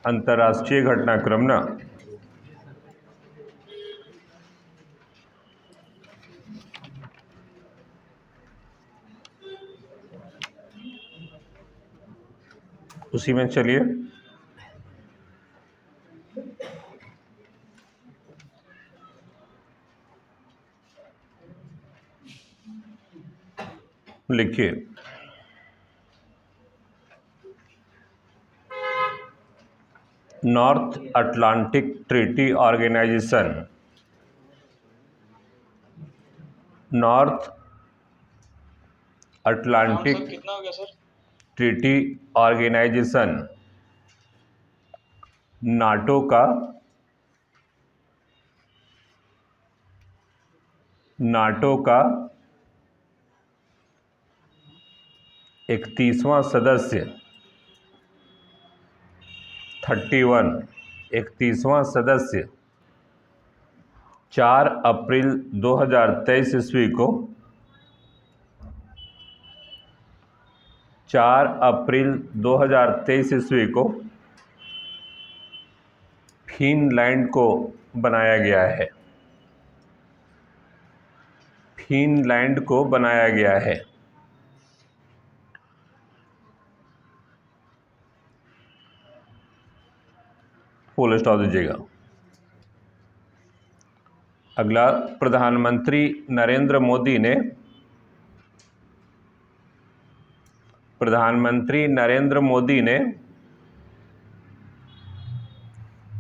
अंतर्राष्ट्रीय घटनाक्रम ना उसी में चलिए लिखिए। North Atlantic Treaty Organization, North Atlantic कितना हो गया सर? ट्रीटी ऑर्गेनाइजेशन नाटो का 31वां सदस्य 31वां सदस्य 4 अप्रैल 2023 ईस्वी को 4 अप्रैल 2023 ईस्वी को फिनलैंड को बनाया गया है। फिनलैंड को बनाया गया है। फुल स्टॉप दीजिएगा। अगला, प्रधानमंत्री नरेंद्र मोदी ने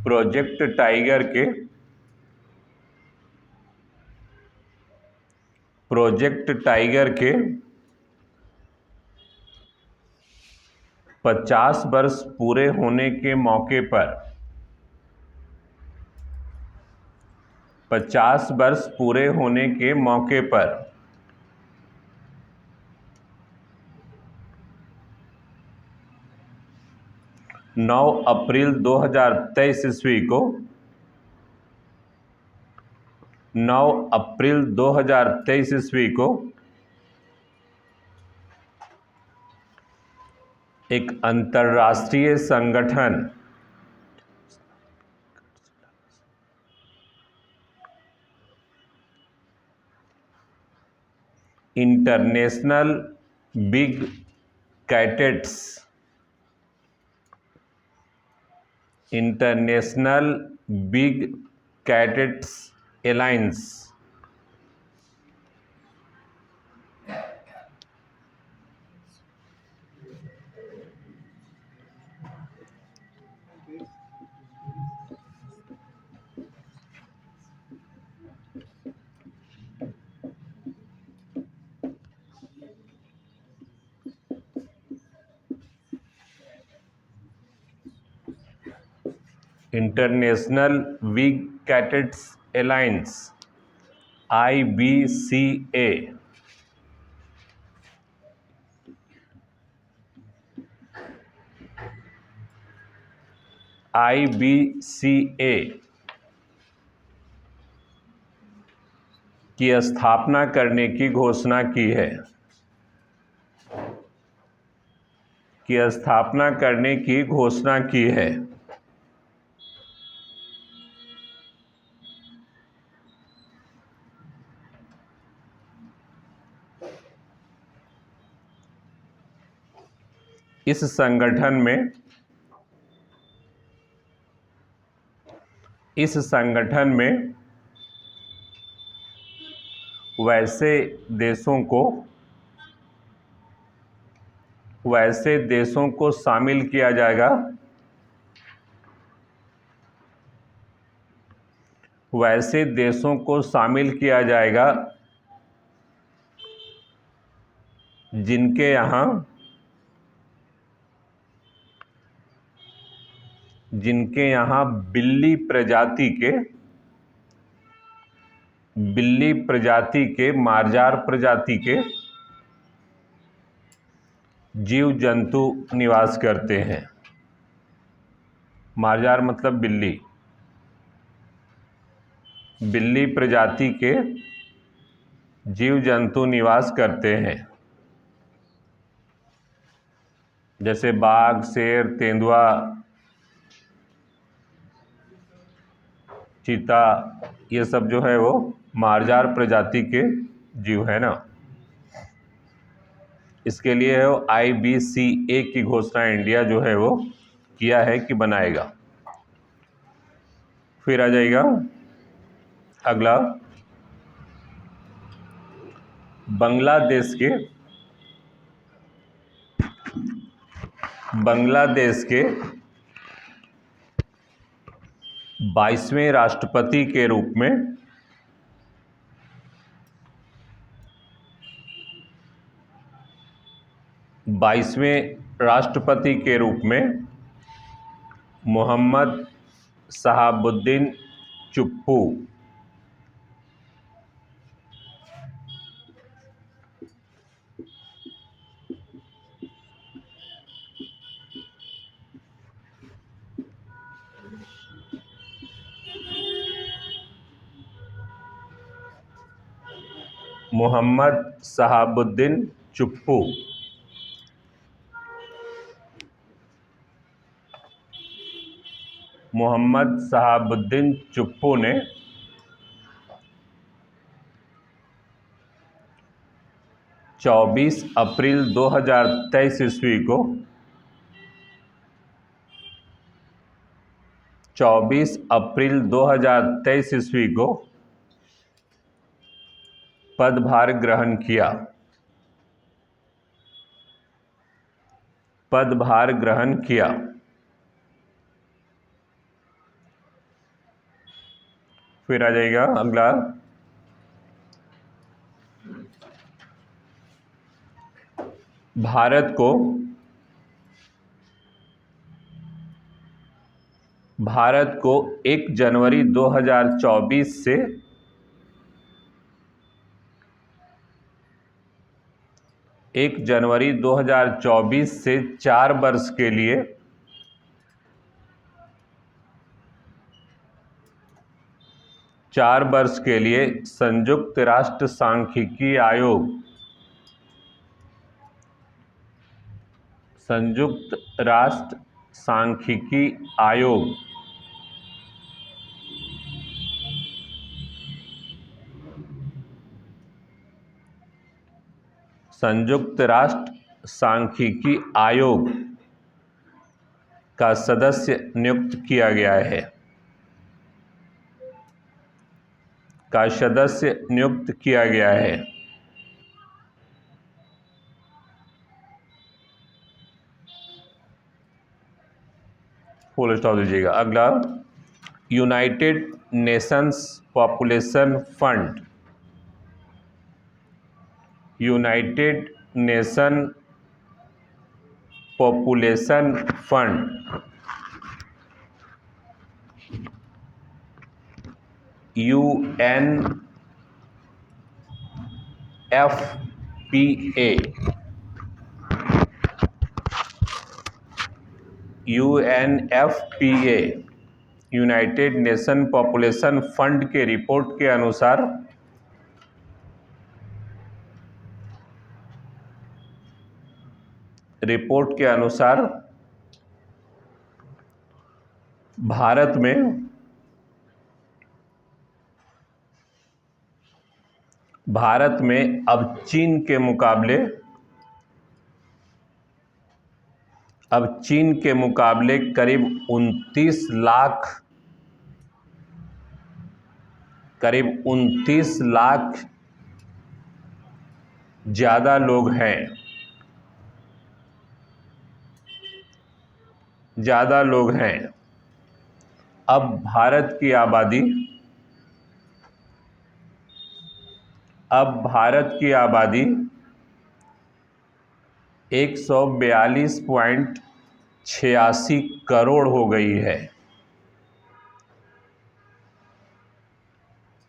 प्रोजेक्ट टाइगर के 50 वर्ष पूरे होने के मौके पर 50 वर्ष पूरे होने के मौके पर 9 अप्रैल 2023 ईस्वी को 9 अप्रैल 2023 ईस्वी को एक अंतर्राष्ट्रीय संगठन international big cadets alliance international big cadets alliance IBCA की स्थापना करने की घोषणा की है। इस संगठन में वैसे देशों को शामिल किया जाएगा जिनके यहाँ बिल्ली प्रजाति के मार्जार प्रजाति के जीव जंतु निवास करते हैं। मार्जार मतलब बिल्ली प्रजाति के जीव जंतु निवास करते हैं, जैसे बाघ, शेर, तेंदुआ, चीता, ये सब जो है वो मार्जार प्रजाति के जीव है ना। इसके लिए है IBCA की घोषणा इंडिया जो है वो किया है कि बनाएगा। फिर आ जाएगा अगला, बांग्लादेश के 22वें राष्ट्रपति के रूप में मोहम्मद शहाबुद्दीन चुप्पू ने 24 अप्रैल 2023 ईस्वी को 24 अप्रैल 2023 ईस्वी को पदभार ग्रहण किया। फिर आ जाएगा अगला, भारत को 1 जनवरी 2024 से 4 वर्ष के लिए संयुक्त राष्ट्र सांख्यिकी आयोग का सदस्य नियुक्त किया गया है। फुल स्टॉप दीजिएगा। अगला, United Nations population fund UNFPA United nation population fund के रिपोर्ट के अनुसार भारत में अब चीन के मुकाबले करीब 29 लाख ज़्यादा लोग हैं। अब भारत की आबादी 142.86 करोड़ हो गई है।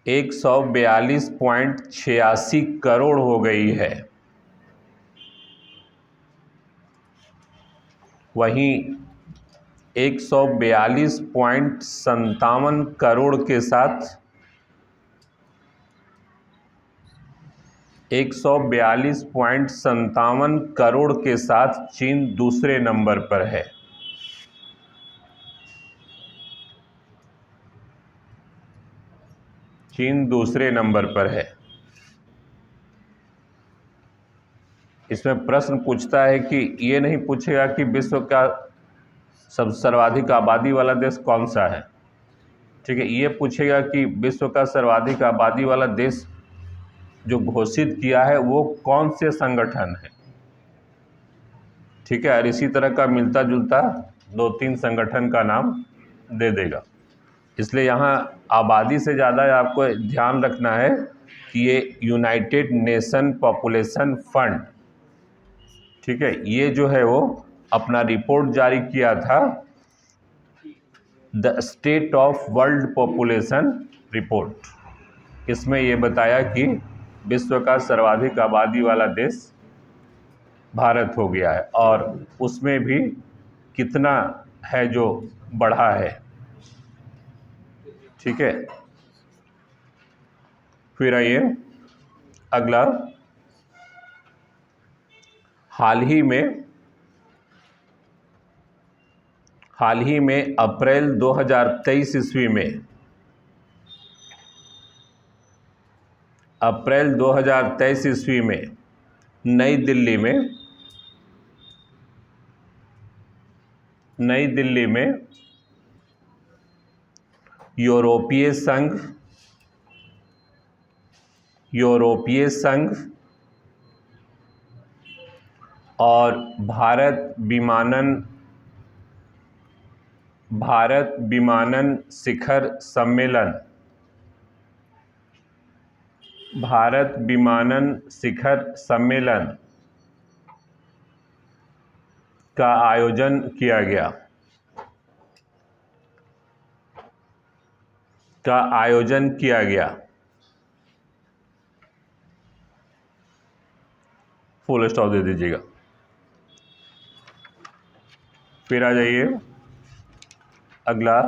142.86 करोड़ हो गई है। वहीं 142.57 करोड़ के साथ 142.57 करोड़ के साथ चीन दूसरे नंबर पर है। चीन दूसरे नंबर पर है। इसमें प्रश्न पूछता है कि ये नहीं पूछेगा कि विश्व का सर्वाधिक आबादी वाला देश कौन सा है, ठीक है। ये पूछेगा कि विश्व का सर्वाधिक आबादी वाला देश जो घोषित किया है वो कौन से संगठन है, ठीक है। और इसी तरह का मिलता जुलता 2-3 संगठन का नाम दे देगा। इसलिए यहाँ आबादी से ज़्यादा आपको ध्यान रखना है कि ये यूनाइटेड नेशन पॉपुलेशन फंड, ठीक है, ये जो है वो अपना रिपोर्ट जारी किया था, the state of world population report. इसमें ये बताया कि विश्व का सर्वाधिक आबादी वाला देश भारत हो गया है और उसमें भी कितना है जो बढ़ा है, ठीक है। फिर आइए अगला, हाल ही में अप्रैल 2023 ईस्वी में, अप्रैल 2023 ईस्वी में नई दिल्ली में यूरोपीय संघ और भारत विमानन शिखर सम्मेलन का आयोजन किया गया। फुल स्टॉप दे दीजिएगा। फिर आ जाइए अगला,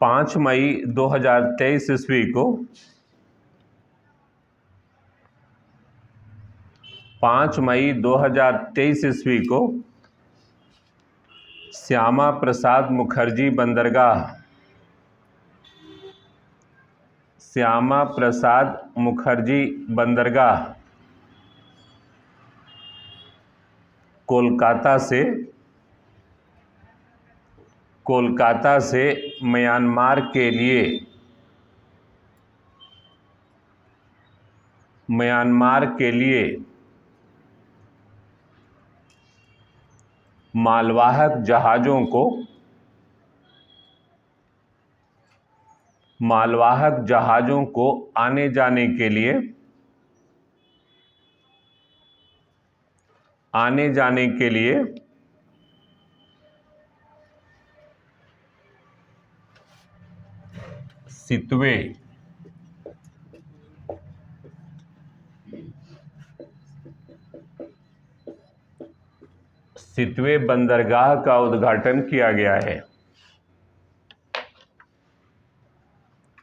5 मई 2023 ईस्वी को 5 मई 2023 ईस्वी को श्यामा प्रसाद मुखर्जी बंदरगाह कोलकाता से म्यांमार के लिए मालवाहक जहाज़ों को आने जाने के लिए सितवे बंदरगाह का उद्घाटन किया गया है।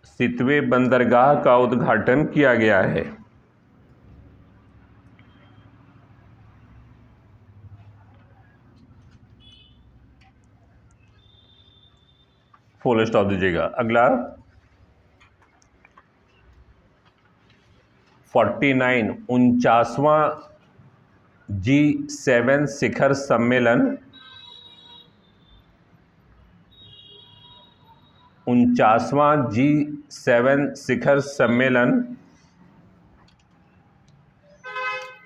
सितवे बंदरगाह का उद्घाटन किया गया है। फुल स्टॉप दीजिएगा। अगला 49वां G7 शिखर सम्मेलन 49वां G7 शिखर सम्मेलन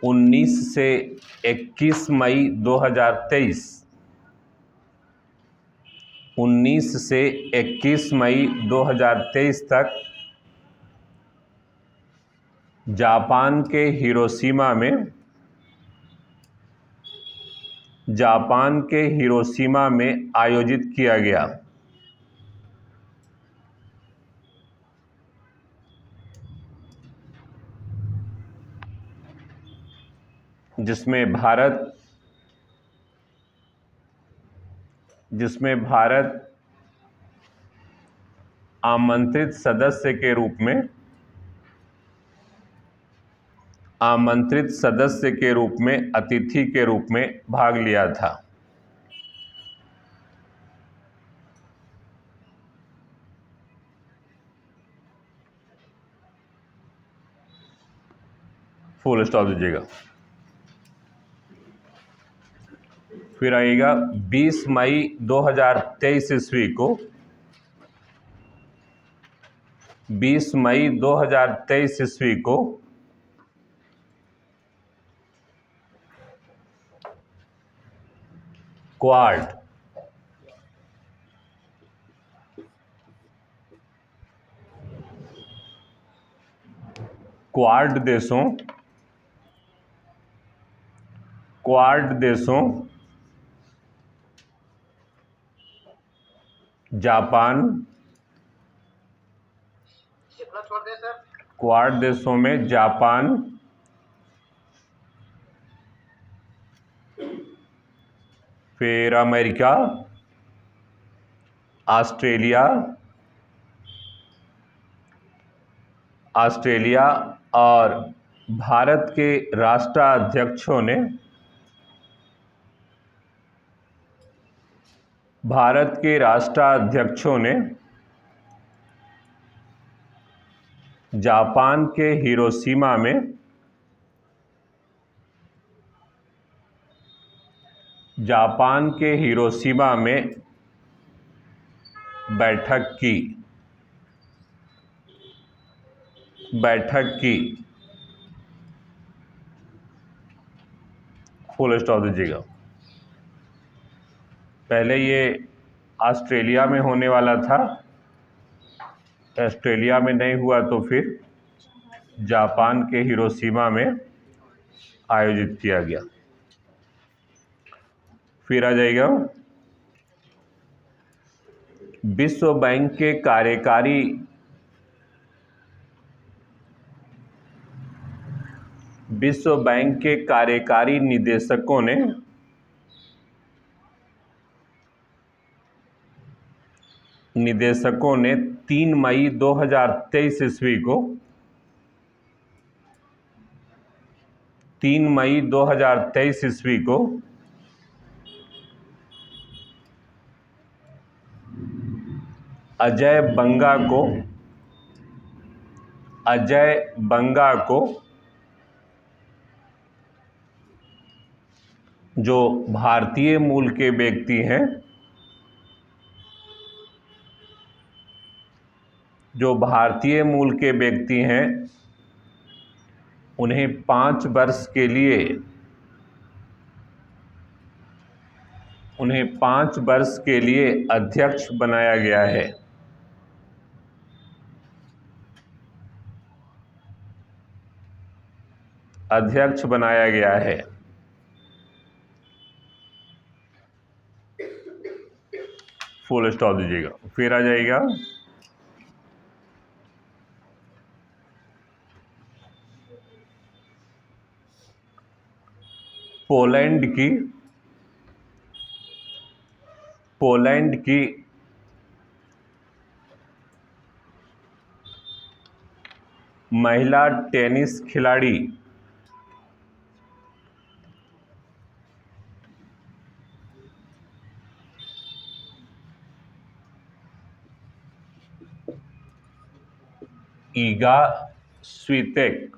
19 से 21 मई 2023 19 से 21 मई 2023 तक जापान के हिरोशिमा में आयोजित किया गया, जिसमें भारत आमंत्रित सदस्य के रूप में अतिथि के रूप में भाग लिया था। फुल स्टॉप दीजिएगा। फिर आएगा 20 मई 2023 ईस्वी को, 20 मई 2023 ईस्वी को क्वाड, क्वाड देशों जापान, क्वाड देशों में जापान, फिर अमेरिका, ऑस्ट्रेलिया और भारत के राष्ट्राध्यक्षों ने जापान के हिरोशिमा में बैठक की। फुल स्टॉप दीजिएगा। पहले ये ऑस्ट्रेलिया में होने वाला था, ऑस्ट्रेलिया में नहीं हुआ तो फिर जापान के हिरोशिमा में आयोजित किया गया। फिर आ जाएगा विश्व बैंक के कार्यकारी निदेशकों ने 3 मई 2023 ईस्वी को 3 मई 2023 ईस्वी को अजय बंगा को जो भारतीय मूल के व्यक्ति हैं उन्हें 5 वर्ष के लिए अध्यक्ष बनाया गया है। फुल स्टॉप दीजिएगा। फिर आ जाएगा पोलैंड की महिला टेनिस खिलाड़ी ईगा स्वितेक,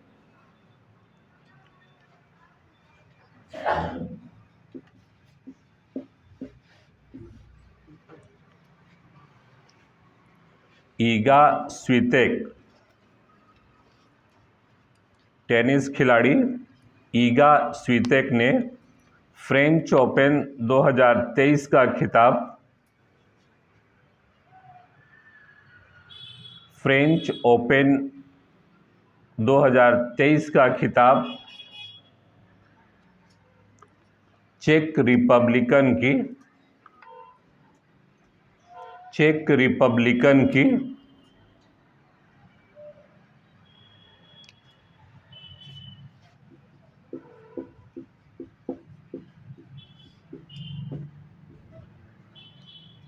टेनिस खिलाड़ी ईगा स्वितेक ने फ्रेंच ओपन 2023 का खिताब चेक रिपब्लिकन की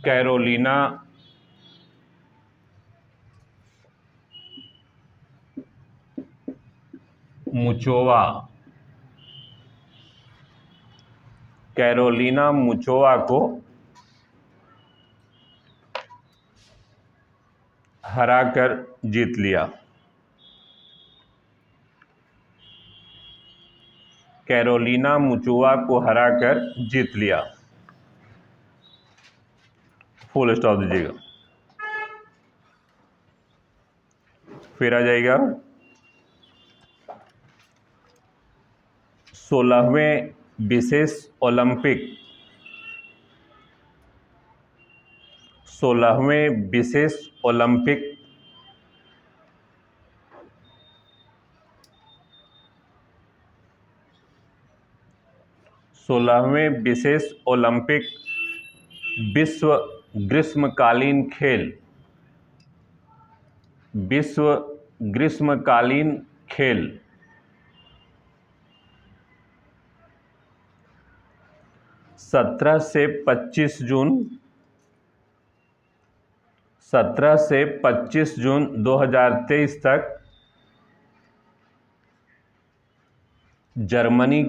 कैरोलिना मुचोवा को हराकर जीत लिया। कैरोलिना मुचुआ को हराकर जीत लिया। फुल स्टॉप दीजिएगा। फिर आ जाएगा 16वें विशेष ओलंपिक 16वें विशेष ओलंपिक विश्व ग्रीष्मकालीन खेल 17 से 25 जून 2023 तक जर्मनी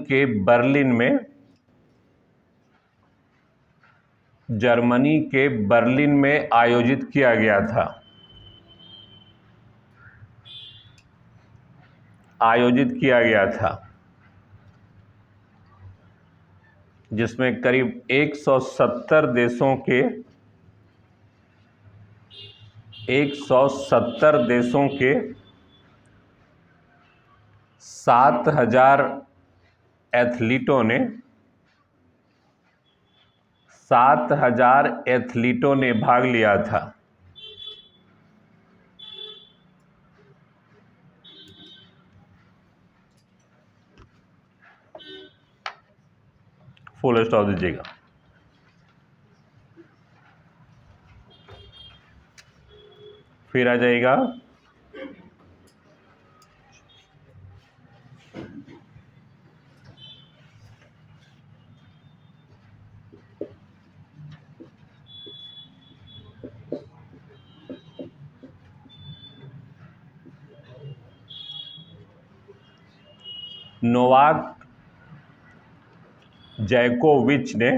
के बर्लिन में आयोजित किया गया था जिसमें करीब 170 देशों के 7,000 एथलीटों ने भाग लिया था। फुल स्टॉप दीजिएगा। फिर आ जाएगा नोवाक जोकोविच ने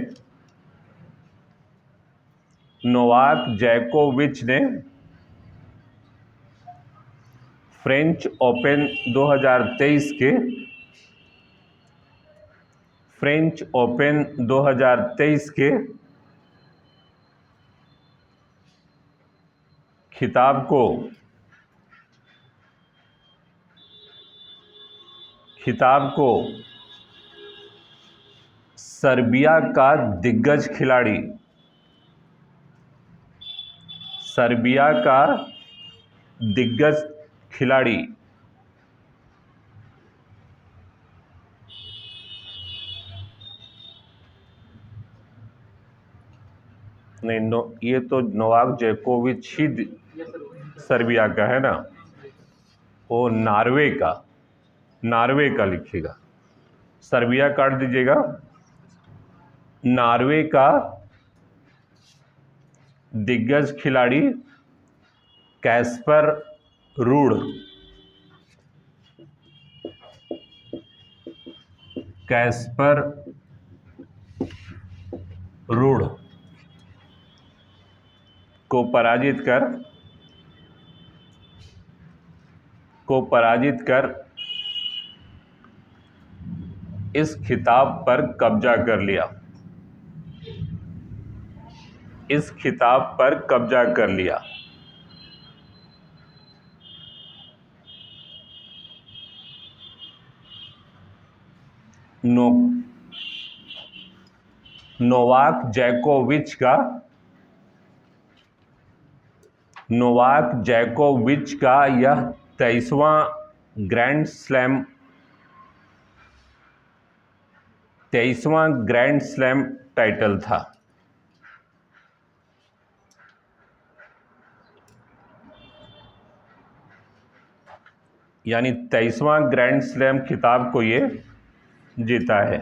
फ्रेंच ओपन 2023 के खिताब को सर्बिया का दिग्गज खिलाड़ी नहीं, ये तो नोवाक जोकोविच ही सर्बिया का है ना, वो नॉर्वे का लिखिएगा। सर्बिया काट दीजिएगा। नॉर्वे का दिग्गज खिलाड़ी कैस्पर रूड को पराजित कर इस खिताब पर कब्जा कर लिया। नोवाक जोकोविच का यह 23वां ग्रैंड स्लैम टाइटल था। यानी 23वां ग्रैंड स्लैम खिताब को ये जीता है।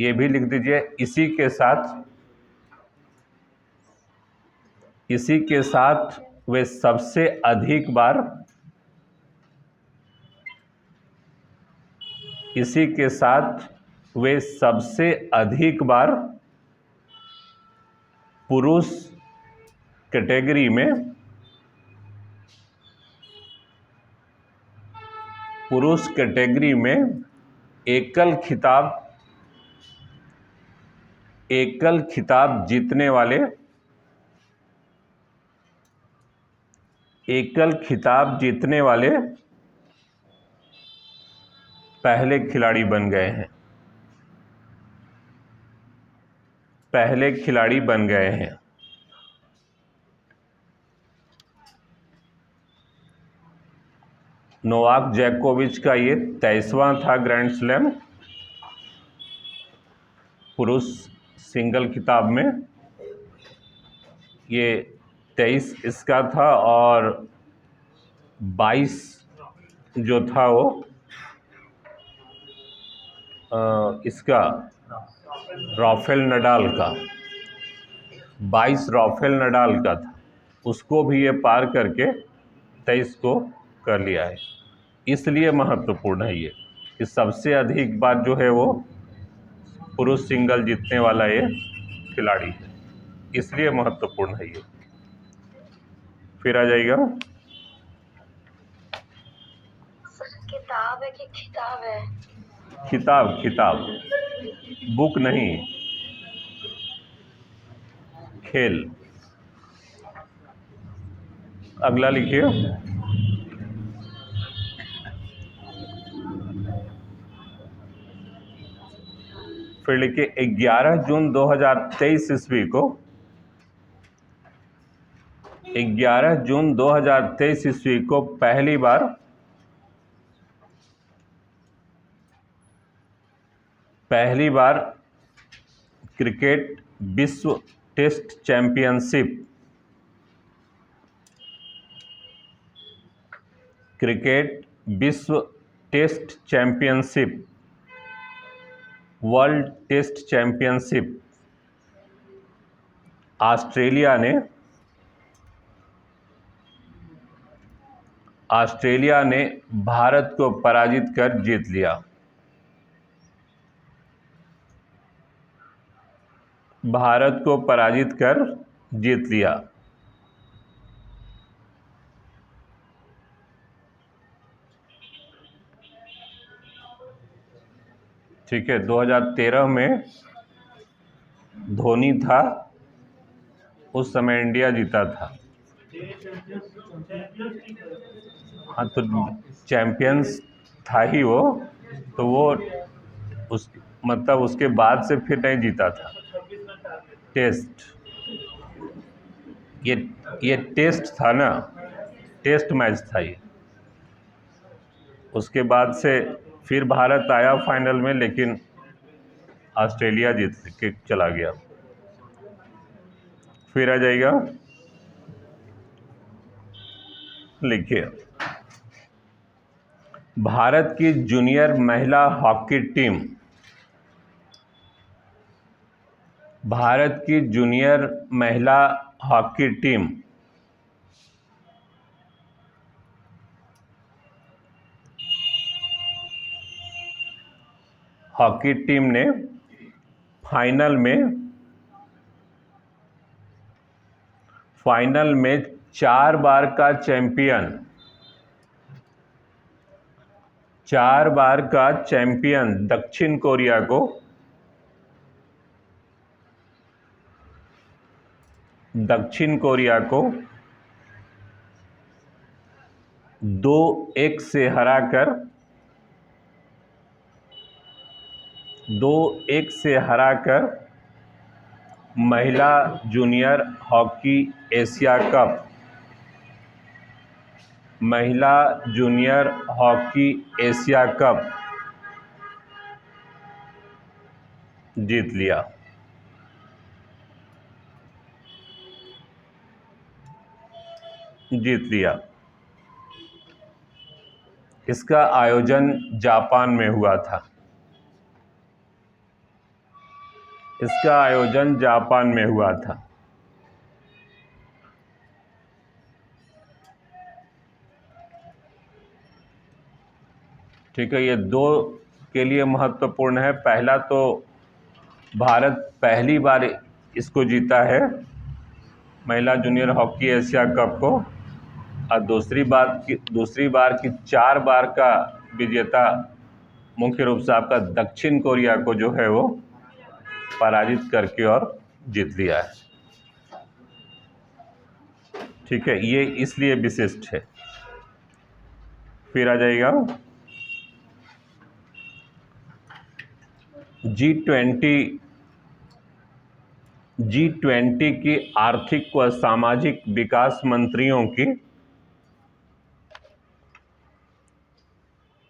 ये भी लिख दीजिए। इसी के साथ वे सबसे अधिक बार पुरुष कैटेगरी में एकल खिताब जीतने वाले पहले खिलाड़ी बन गए हैं। नोवाक जोकोविच का ये 23वां था ग्रैंड स्लैम पुरुष सिंगल खिताब में। ये 23 इसका था और 22 जो था वो इसका राफेल नडाल का 22 राफेल नडाल का था, उसको भी ये पार करके 23 को कर लिया है। इसलिए महत्वपूर्ण है ये कि सबसे अधिक बार जो है वो पुरुष सिंगल जीतने वाला ये खिलाड़ी है, इसलिए महत्वपूर्ण है ये। फिर आ जाएगा किताब है कि खिताब है? खिताब, बुक नहीं, खेल। अगला लिखिए। फिर लिखिए 11 जून 2023 ईस्वी को 11 जून 2023 ईस्वी को पहली बार क्रिकेट विश्व test championship world test championship Australia ने भारत को पराजित कर जीत लिया। ठीक है। 2013 में धोनी था, उस समय इंडिया जीता था। हाँ, तो चैंपियंस था ही वो, तो वो उसके बाद से फिर नहीं जीता था टेस्ट। ये टेस्ट था ना, टेस्ट मैच था ये। उसके बाद से फिर भारत आया फाइनल में, लेकिन ऑस्ट्रेलिया जीत के चला गया। फिर आ जाएगा, लिखिए। भारत की जूनियर महिला हॉकी टीम ने फाइनल में 4 बार का चैंपियन दक्षिण कोरिया को 2-1 से हराकर महिला जूनियर हॉकी एशिया कप जीत लिया। इसका आयोजन जापान में हुआ था। ठीक है। ये 2 के लिए महत्वपूर्ण है। पहला तो भारत पहली बार इसको जीता है, महिला जूनियर हॉकी एशिया कप को, और दूसरी बार की 4 बार का विजेता मुख्य रूप से आपका दक्षिण कोरिया को जो है वो पराजित करके और जीत लिया है। ठीक है, ये इसलिए विशिष्ट है। फिर आ जाएगा G20 की आर्थिक व सामाजिक विकास मंत्रियों की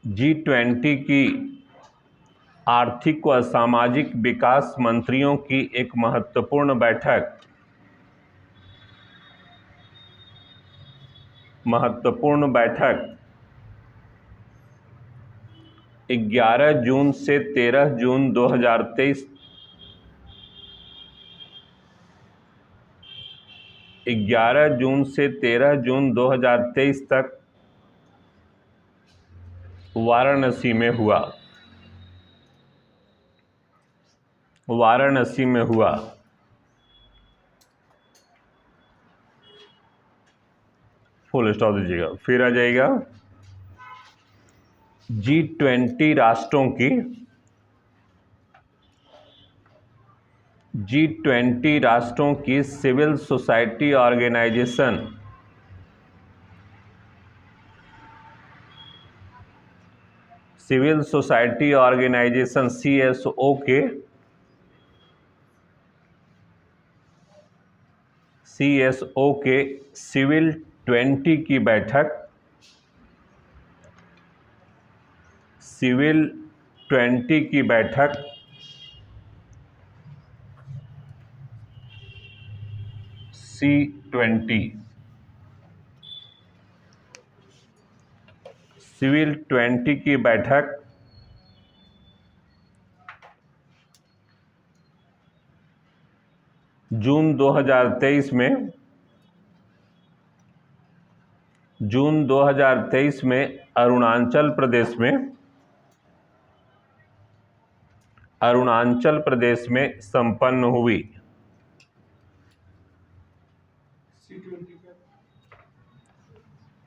G20 की आर्थिक व सामाजिक विकास मंत्रियों की एक महत्वपूर्ण बैठक 11 जून से 13 जून 2023 11 जून से 13 जून 2023 तक वाराणसी में हुआ। फुल स्टॉप दीजिएगा। फिर आ जाएगा G20 राष्ट्रों की सिविल सोसाइटी ऑर्गेनाइजेशन CSO के सिविल 20 की बैठक C20 सिविल 20 की बैठक जून 2023 में अरुणाचल प्रदेश में संपन्न हुई।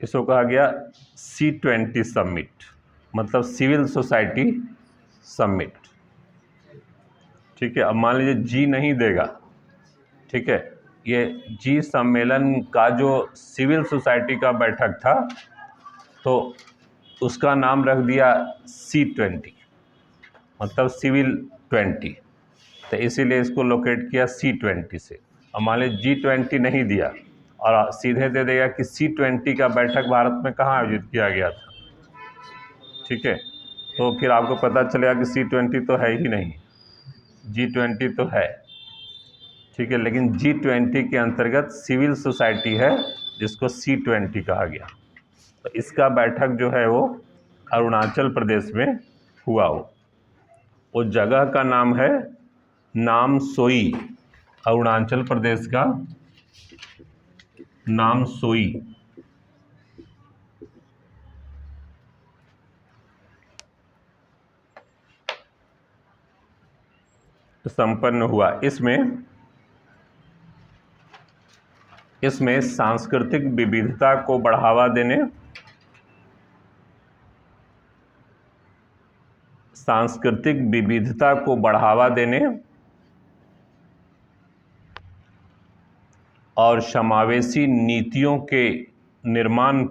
इसको कहा गया C20 समिट, मतलब सिविल सोसाइटी समिट। ठीक है, अब मान लीजिए जी नहीं देगा। ठीक है, ये जी सम्मेलन का जो सिविल सोसाइटी का बैठक था तो उसका नाम रख दिया C20, मतलब सिविल 20, तो इसीलिए इसको लोकेट किया C20 से। अब मान लीजिए G20 नहीं दिया और सीधे दे देगा कि C20 का बैठक भारत में कहाँ आयोजित किया गया था। ठीक है, तो फिर आपको पता चलेगा कि C20 तो है ही नहीं, G20 तो है। ठीक है, लेकिन G20 के अंतर्गत सिविल सोसाइटी है जिसको C20 कहा गया। तो इसका बैठक जो है वो अरुणाचल प्रदेश में हुआ। वो जगह का नाम है नामसोई, अरुणाचल प्रदेश का नामसोई। संपन्न हुआ। इसमें सांस्कृतिक विविधता को बढ़ावा देने और समावेशी नीतियों के निर्माण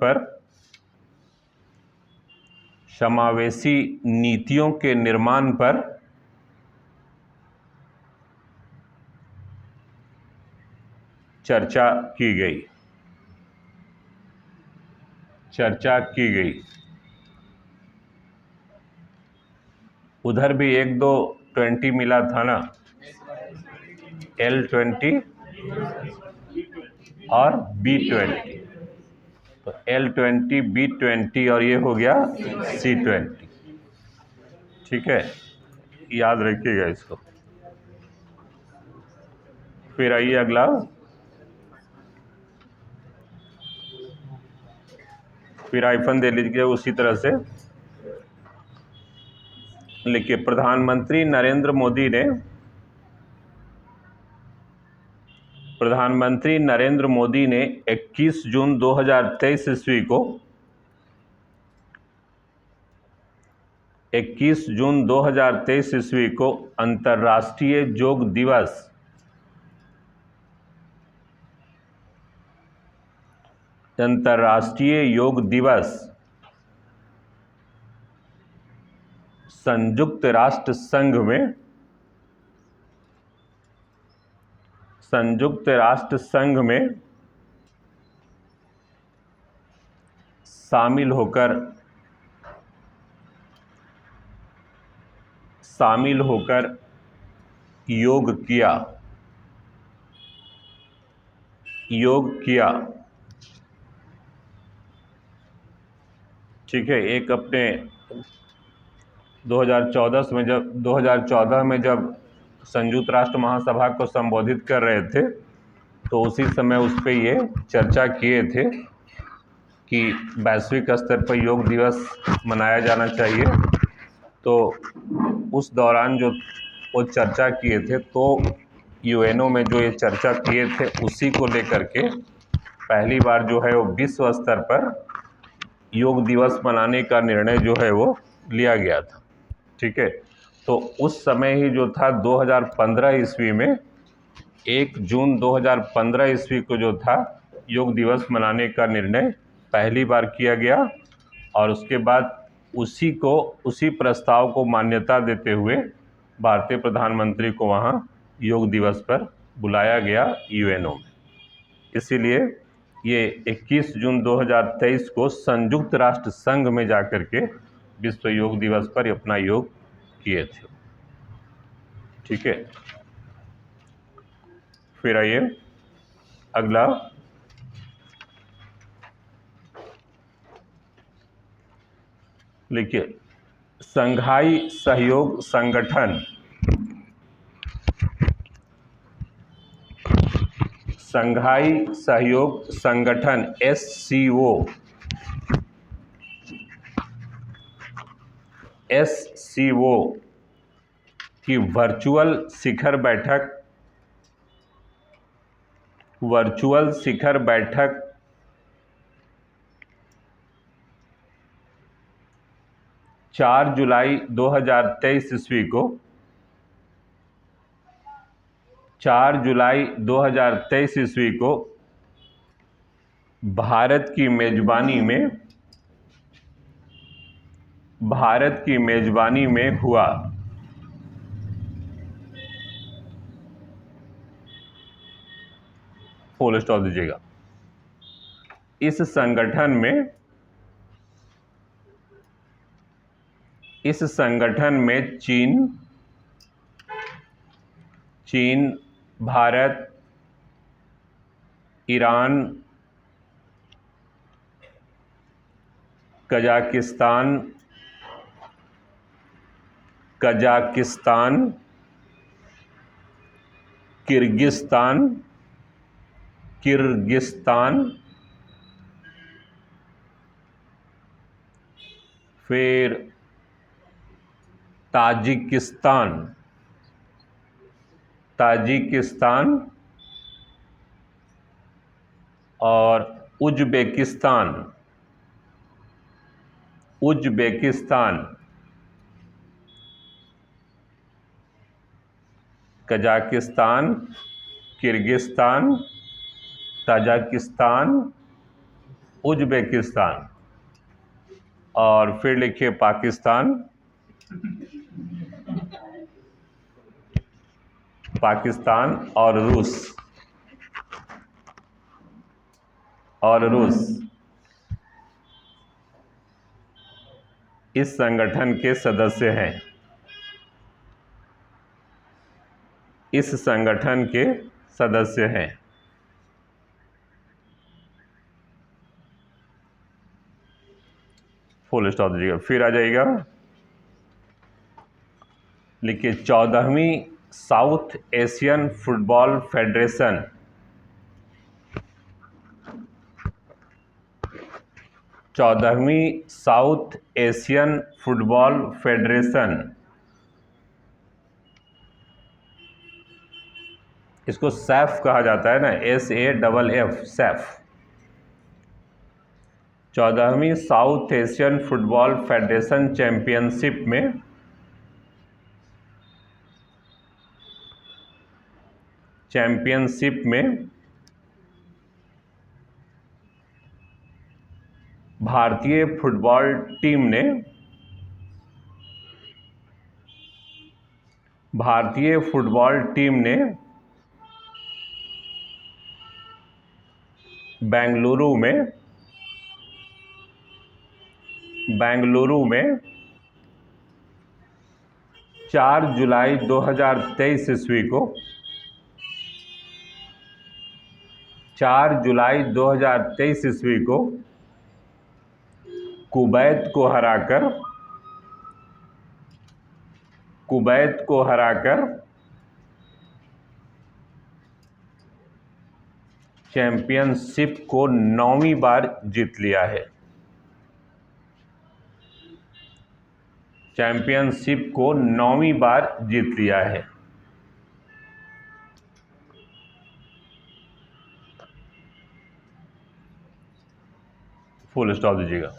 पर चर्चा की गई। उधर भी 1-2 20 मिला था ना, L20 और B20, तो L20 B20 और ये हो गया C20। ठीक है, याद रखिएगा इसको। फिर आइए अगला, फिर आइफन दे लीजिए उसी तरह से लिखिए। प्रधानमंत्री नरेंद्र मोदी ने 21 जून 2023 ईस्वी को 21 जून 2023 ईस्वी को अंतर्राष्ट्रीय योग दिवस संयुक्त राष्ट्र संघ में शामिल होकर योग किया। ठीक है। एक अपने 2014 में जब संयुक्त राष्ट्र महासभा को संबोधित कर रहे थे तो उसी समय उस पर ये चर्चा किए थे कि वैश्विक स्तर पर योग दिवस मनाया जाना चाहिए। तो उस दौरान जो वो चर्चा किए थे तो यूएनओ में जो ये चर्चा किए थे उसी को लेकर के पहली बार जो है वो विश्व स्तर पर योग दिवस मनाने का निर्णय जो है वो लिया गया था। ठीक है। तो उस समय ही जो था 2015 ईस्वी में 1 जून 2015 ईस्वी को जो था योग दिवस मनाने का निर्णय पहली बार किया गया और उसके बाद उसी प्रस्ताव को मान्यता देते हुए भारतीय प्रधानमंत्री को वहाँ योग दिवस पर बुलाया गया यूएनओ में। इसीलिए ये 21 जून 2023 को संयुक्त राष्ट्र संघ में जाकर के विश्व योग दिवस पर अपना योग किए थे। ठीक है। फिर आइए अगला, लिखिए शंघाई सहयोग संगठन SCO की वर्चुअल शिखर बैठक 4 जुलाई 2023 ईस्वी को 4 जुलाई 2023 ईस्वी को भारत की मेजबानी में हुआ। फुल स्टॉप दीजिएगा। इस संगठन में चीन, भारत, ईरान, कजाकिस्तान, किर्गिस्तान, फिर ताजिकिस्तान और Uzbekistan, Kazakhstan, Kyrgyzstan, Tajikistan, Uzbekistan और फिर लिखिए पाकिस्तान और रूस इस संगठन के सदस्य हैं। फुल स्टॉप दीजिएगा। फिर आ जाइएगा, लिखिए 14वीं साउथ एशियन फुटबॉल फेडरेशन 14वीं साउथ एशियन फुटबॉल फेडरेशन, इसको सैफ कहा जाता है ना, SAFF, सैफ। 14वीं South Asian football federation championship में भारतीय फुटबॉल टीम ने बेंगलुरु में 4 जुलाई 2023 ईस्वी को 4 जुलाई 2023 ईस्वी को कुवैत को हराकर चैंपियनशिप को 9वीं बार जीत लिया है। चैंपियनशिप को 9वीं बार जीत लिया है। फुल स्टॉप दीजिएगा।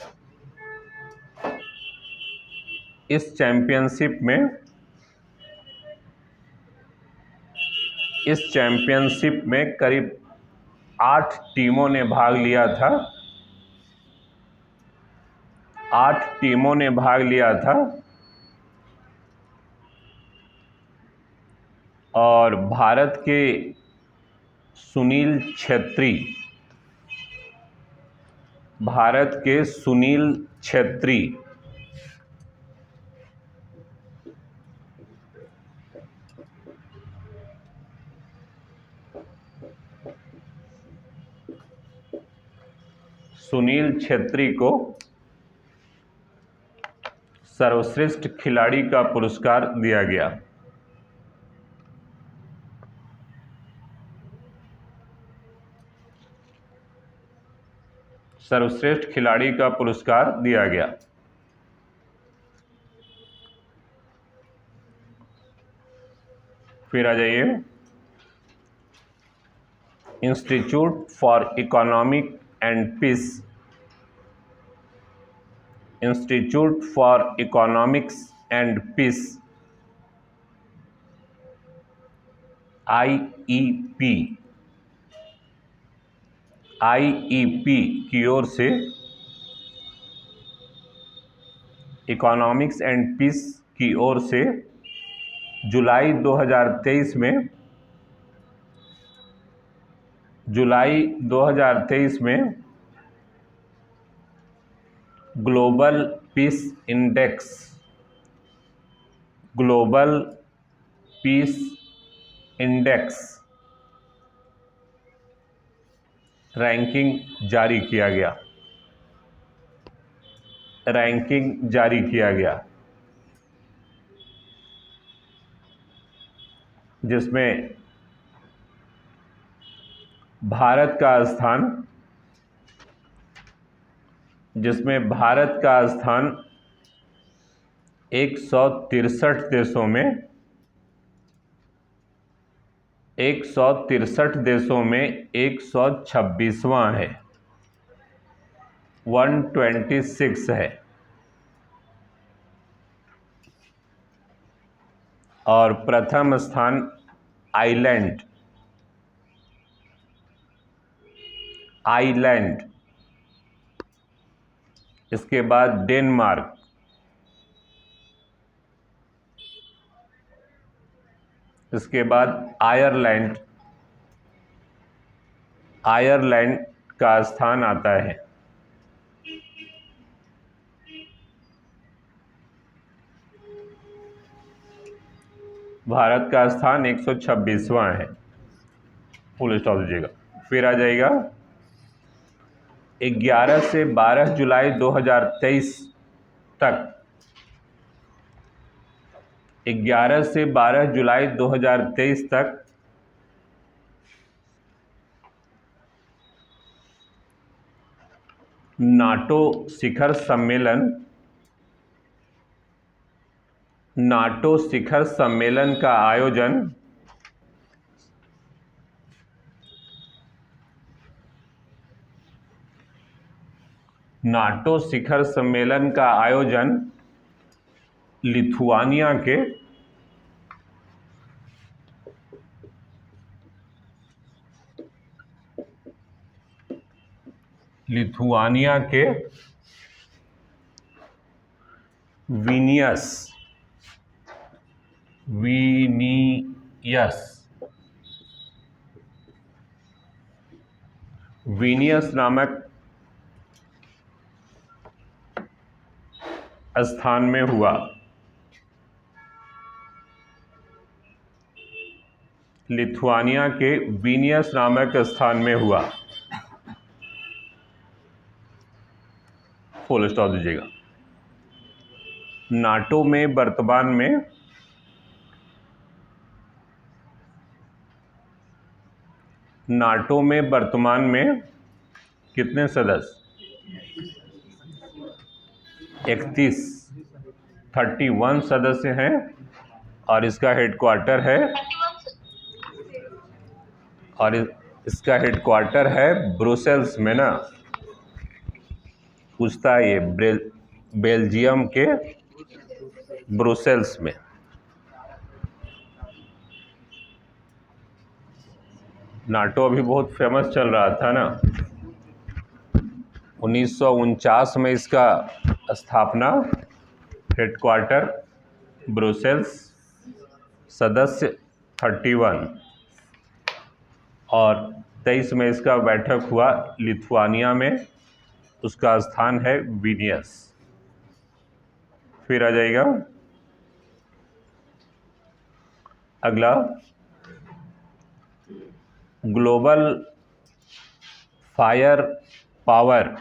इस चैंपियनशिप में करीब 8 टीमों ने भाग लिया था। 8 टीमों ने भाग लिया था और भारत के सुनील छेत्री को सर्वश्रेष्ठ खिलाड़ी का पुरस्कार दिया गया। सर्वश्रेष्ठ खिलाड़ी का पुरस्कार दिया गया। फिर आ जाइए, Institute for Economic and Peace, Institute for Economics and Peace IEP की ओर से, इकोनॉमिक्स एंड पीस की ओर से जुलाई 2023 में ग्लोबल पीस इंडेक्स रैंकिंग जारी किया गया, जिसमें भारत का स्थान 163 देशों में 126वां है, 126 है। और प्रथम स्थान आइलैंड, इसके बाद डेनमार्क, इसके बाद आयरलैंड का स्थान आता है। भारत का स्थान 126वां है। फुल स्टॉप दीजिएगा। फिर आ जाएगा 11 से 12 जुलाई 2023 तक, 11 से 12 जुलाई 2023 तक नाटो शिखर सम्मेलन का आयोजन नाटो शिखर सम्मेलन का आयोजन लिथुआनिया के विनियस नामक स्थान में हुआ। लिथुआनिया के विनियस नामक स्थान में हुआ। फुल स्टॉप दीजिएगा। नाटो में वर्तमान में कितने सदस्य? 31 सदस्य हैं और इसका हेडक्वार्टर है ब्रुसेल्स में ना। पूछता है ये बेल्जियम के ब्रुसेल्स में। नाटो अभी बहुत फेमस चल रहा था ना। 1949 में इसका स्थापना, हेडक्वार्टर ब्रुसेल्स, सदस्य 31 और 23 में इसका बैठक हुआ लिथुआनिया में। उसका स्थान है विनियस। फिर आ जाएगा अगला, global fire power.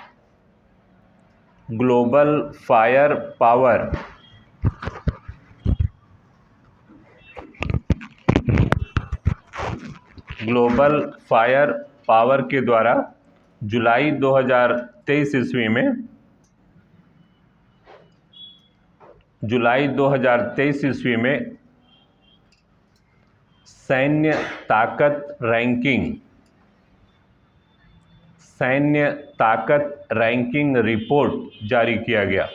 Global fire power के द्वारा जुलाई 2023 ईस्वी में सैन्य ताकत रैंकिंग रिपोर्ट जारी किया गया।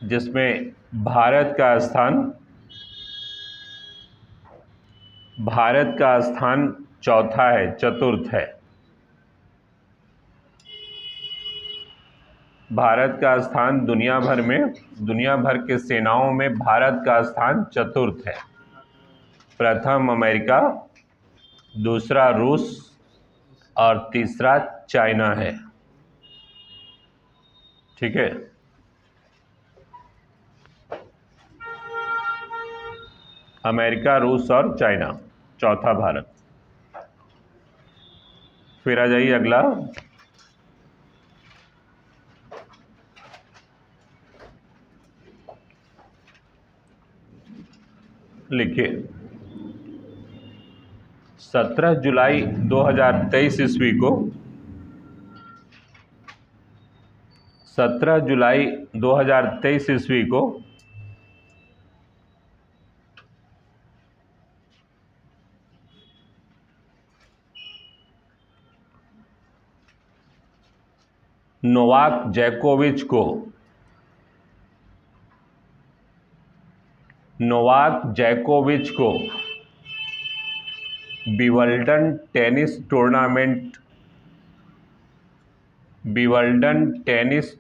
जिसमें भारत का स्थान चतुर्थ है। भारत का स्थान दुनिया भर के सेनाओं में भारत का स्थान चतुर्थ है। प्रथम अमेरिका, दूसरा रूस और तीसरा चाइना है। ठीक है। अमेरिका, रूस और चाइना, चौथा भारत। फिर आ जाइए अगला, लिखिए 17 जुलाई 2023 ईस्वी को 17 जुलाई 2023 ईस्वी को नोवाक जैकोविच को विंबलडन टेनिस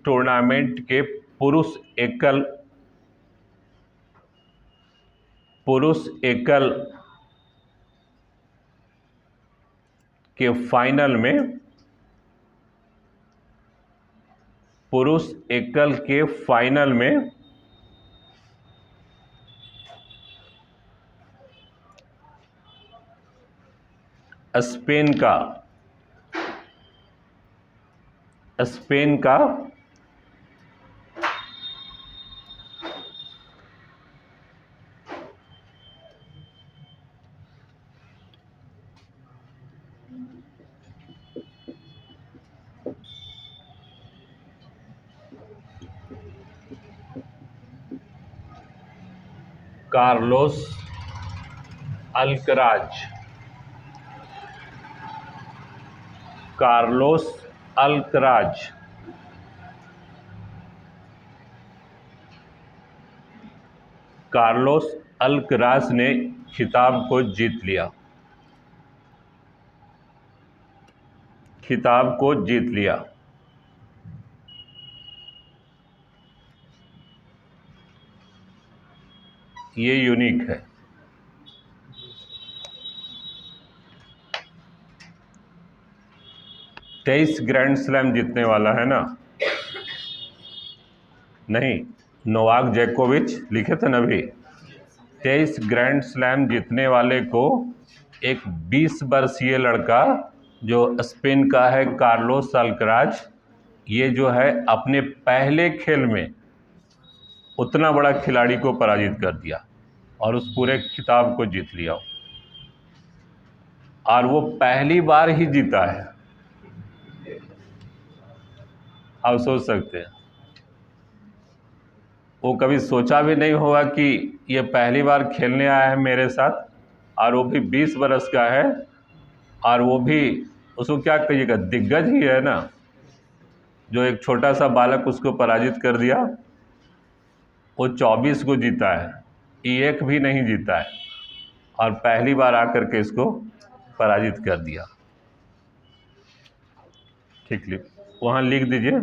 टूर्नामेंट के पुरुष एकल के फाइनल में स्पेन का Carlos Alcaraz, Carlos Alcaraz. Carlos Alcaraz ने खिताब को जीत लिया, खिताब को जीत लिया। ये यूनिक है। तेईस ग्रैंड स्लैम जीतने वाला है ना? नहीं, नोवाक जोकोविच लिखे थे ना अभी। 23 ग्रैंड स्लैम जीतने वाले को एक 20 वर्षीय लड़का जो स्पेन का है, कार्लोस अल्कराज, ये जो है अपने पहले खेल में उतना बड़ा खिलाड़ी को पराजित कर दिया और उस पूरे खिताब को जीत लिया। और वो पहली बार ही जीता है। आप सोच सकते हैं, वो कभी सोचा भी नहीं होगा कि ये पहली बार खेलने आया है मेरे साथ, और वो भी 20 बरस का है, और वो भी उसको क्या कहिएगा, दिग्गज ही है ना, जो एक छोटा सा बालक उसको पराजित कर दिया। वो 24 को जीता है, एक भी नहीं जीता है, और पहली बार आकर के इसको पराजित कर दिया। ठीक, वहाँ लिख दीजिए,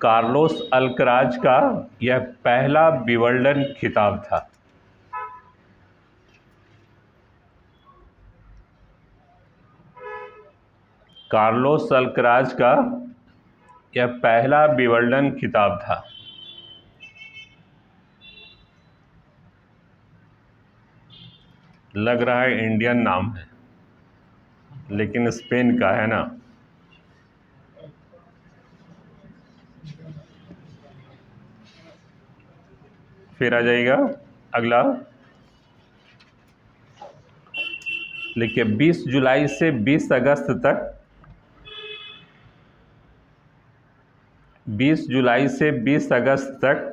कार्लोस अल्कराज का यह पहला विंबलडन खिताब था। कार्लोस अल्कराज का यह पहला विंबलडन खिताब था। लग रहा है इंडियन नाम है, लेकिन स्पेन का है ना। फिर आ जाएगा अगला, लिखिए 20 जुलाई से 20 अगस्त तक, 20 जुलाई से 20 अगस्त तक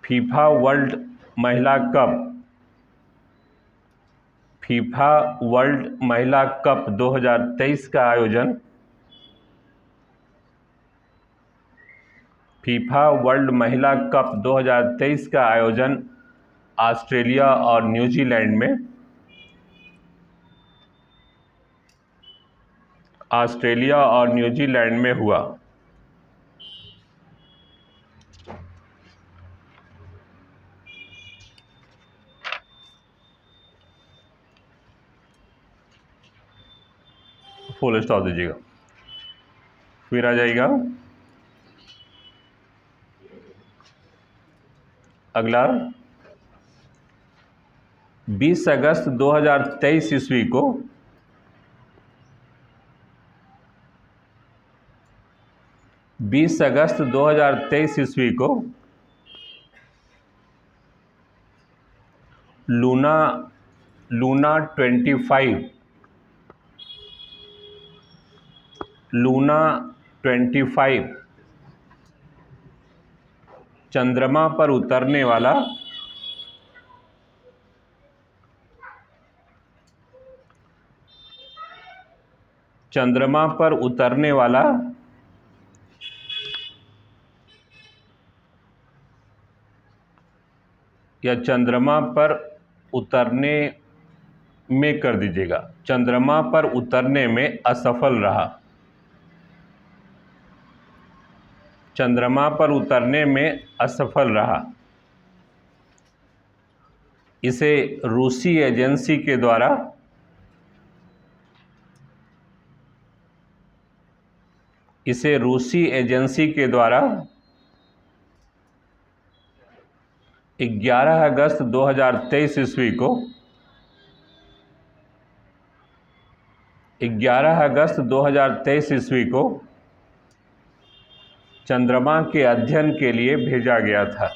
फीफा वर्ल्ड महिला कप, फीफा वर्ल्ड महिला कप 2023 का आयोजन, फीफा वर्ल्ड महिला कप 2023 का आयोजन ऑस्ट्रेलिया और न्यूजीलैंड में, ऑस्ट्रेलिया और न्यूजीलैंड में हुआ। फुल स्टॉप दीजिएगा। फिर आ जाएगा अगला, 20 अगस्त 2023 ईस्वी को, 20 अगस्त 2023 ईस्वी को लूना 25, लूना 25 चंद्रमा पर उतरने वाला, चंद्रमा पर उतरने वाला या चंद्रमा पर उतरने में कर दीजिएगा, चंद्रमा पर उतरने में असफल रहा, चंद्रमा पर उतरने में असफल रहा। इसे रूसी एजेंसी के द्वारा, इसे रूसी एजेंसी के द्वारा 11 अगस्त 2023 ईस्वी को, 11 अगस्त 2023 ईस्वी को चंद्रमा के अध्ययन के लिए भेजा गया था।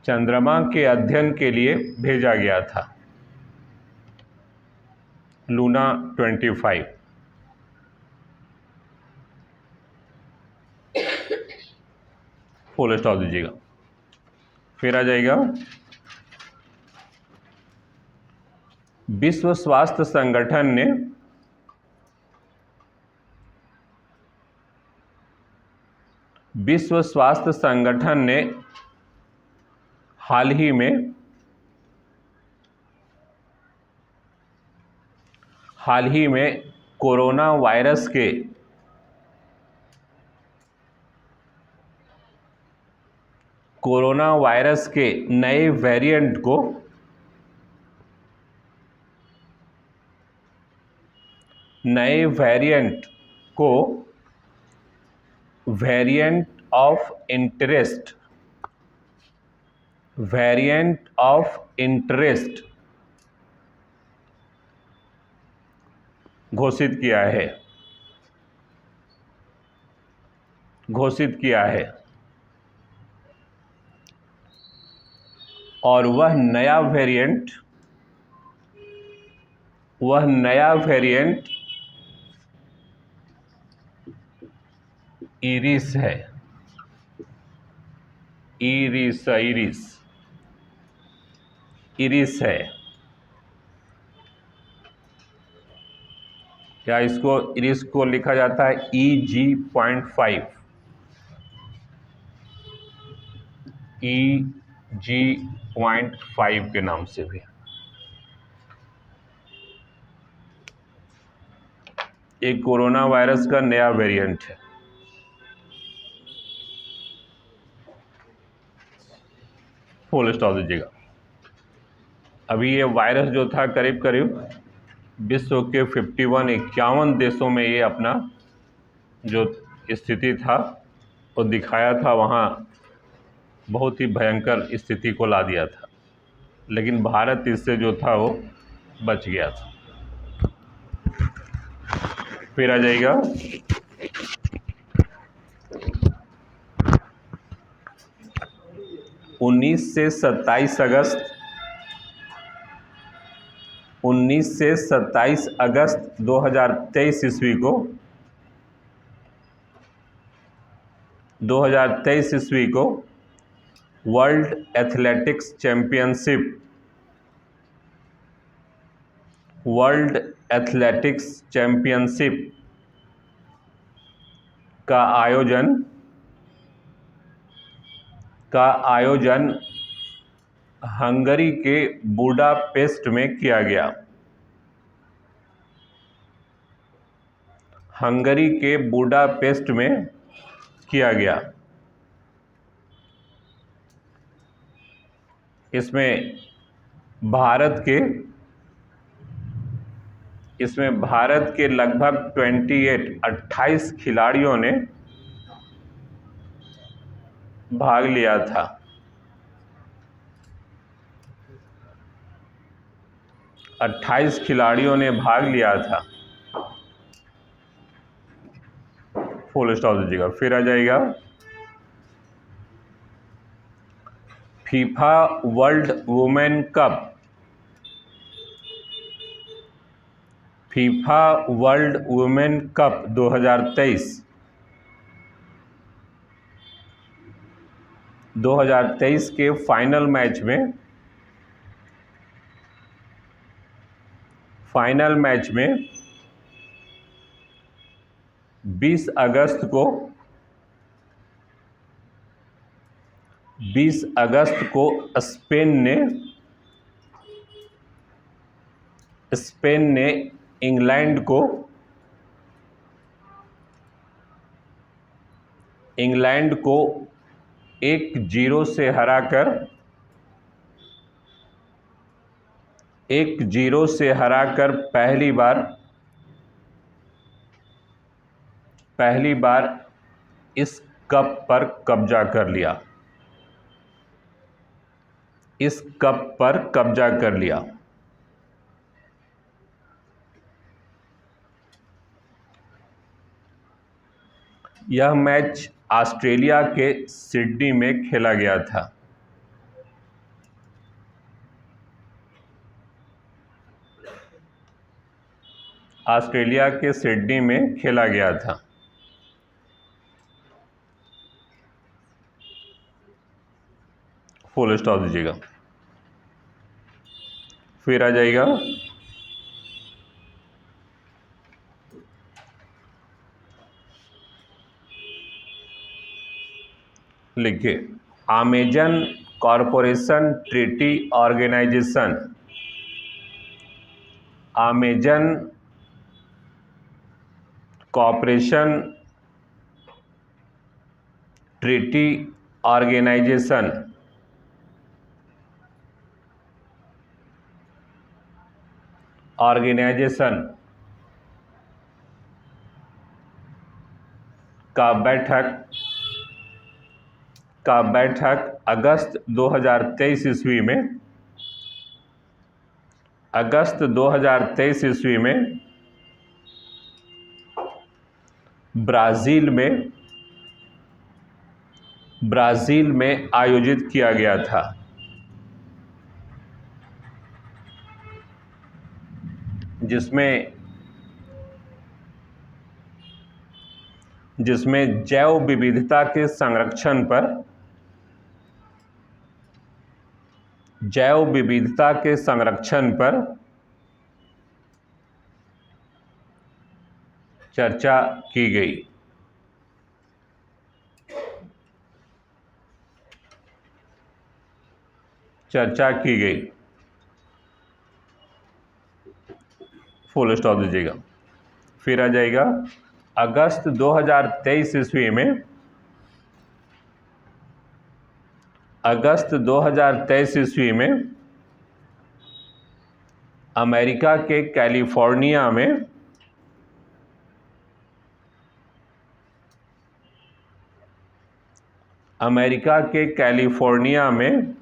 चंद्रमा के अध्ययन के लिए भेजा गया था लूना 25। फुल स्टॉप दीजिएगा। फिर आ जाएगा विश्व स्वास्थ्य संगठन ने हाल ही में कोरोना वायरस के नए वेरिएंट को वेरिएंट ऑफ इंटरेस्ट घोषित किया है और वह नया वेरिएंट इरिस है। इरिस है। क्या इरिस को लिखा जाता है EG.5 EG.5 के नाम से भी। एक कोरोना वायरस का नया वेरिएंट है। फुल स्टॉप दीजिएगा। अभी ये वायरस जो था करीब विश्व के 51 देशों में ये अपना जो स्थिति था वो दिखाया था, वहाँ बहुत ही भयंकर स्थिति को ला दिया था, लेकिन भारत इससे जो था वो बच गया था। फिर आ जाएगा 19 से 27 अगस्त 2023 ईस्वी को वर्ल्ड एथलेटिक्स चैंपियनशिप का आयोजन हंगरी के बुडापेस्ट में किया गया। इसमें भारत के लगभग 28 खिलाड़ियों ने भाग लिया था। 28 खिलाड़ियों ने भाग लिया था। फुल स्टॉप दीजिएगा। फिर आ जाएगा फीफा वर्ल्ड वुमेन कप 2023 के फाइनल मैच में 20 अगस्त को स्पेन ने इंग्लैंड को 1-0 से हराकर पहली बार इस कप पर कब्जा कर लिया। यह मैच ऑस्ट्रेलिया के सिडनी में खेला गया था। फुल स्टॉप दीजिएगा। फिर आ जाएगा लिखिए Amazon Corporation Treaty Organization, Amazon Corporation Treaty Organization का बैठक अगस्त 2023 ईस्वी में ब्राज़ील में आयोजित किया गया था, जिसमें जैव विविधता के संरक्षण पर चर्चा की गई। फुल स्टॉप दीजिएगा। फिर आ जाएगा अगस्त 2023 ईस्वी में अमेरिका के कैलिफोर्निया में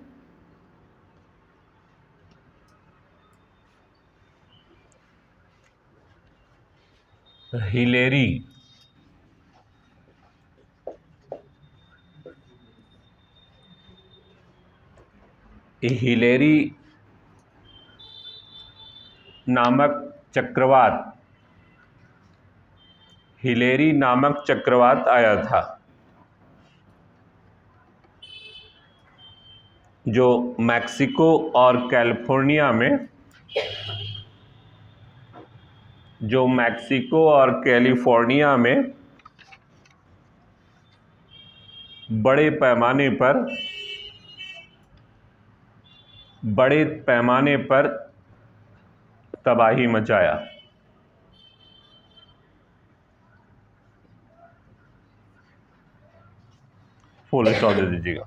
हिलेरी नामक चक्रवात आया था, जो मैक्सिको और कैलिफोर्निया में बड़े पैमाने पर तबाही मचाया। फुल स्टॉप दे दीजिएगा।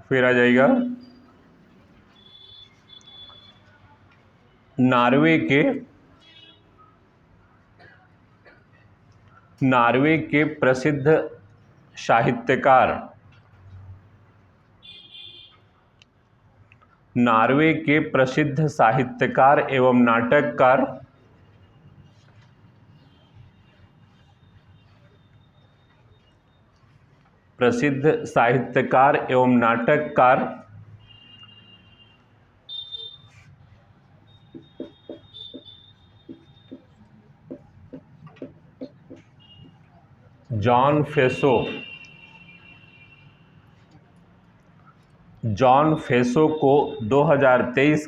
फिर आ जाएगा नॉर्वे के प्रसिद्ध साहित्यकार एवं नाटककार जॉन फेसो को 2023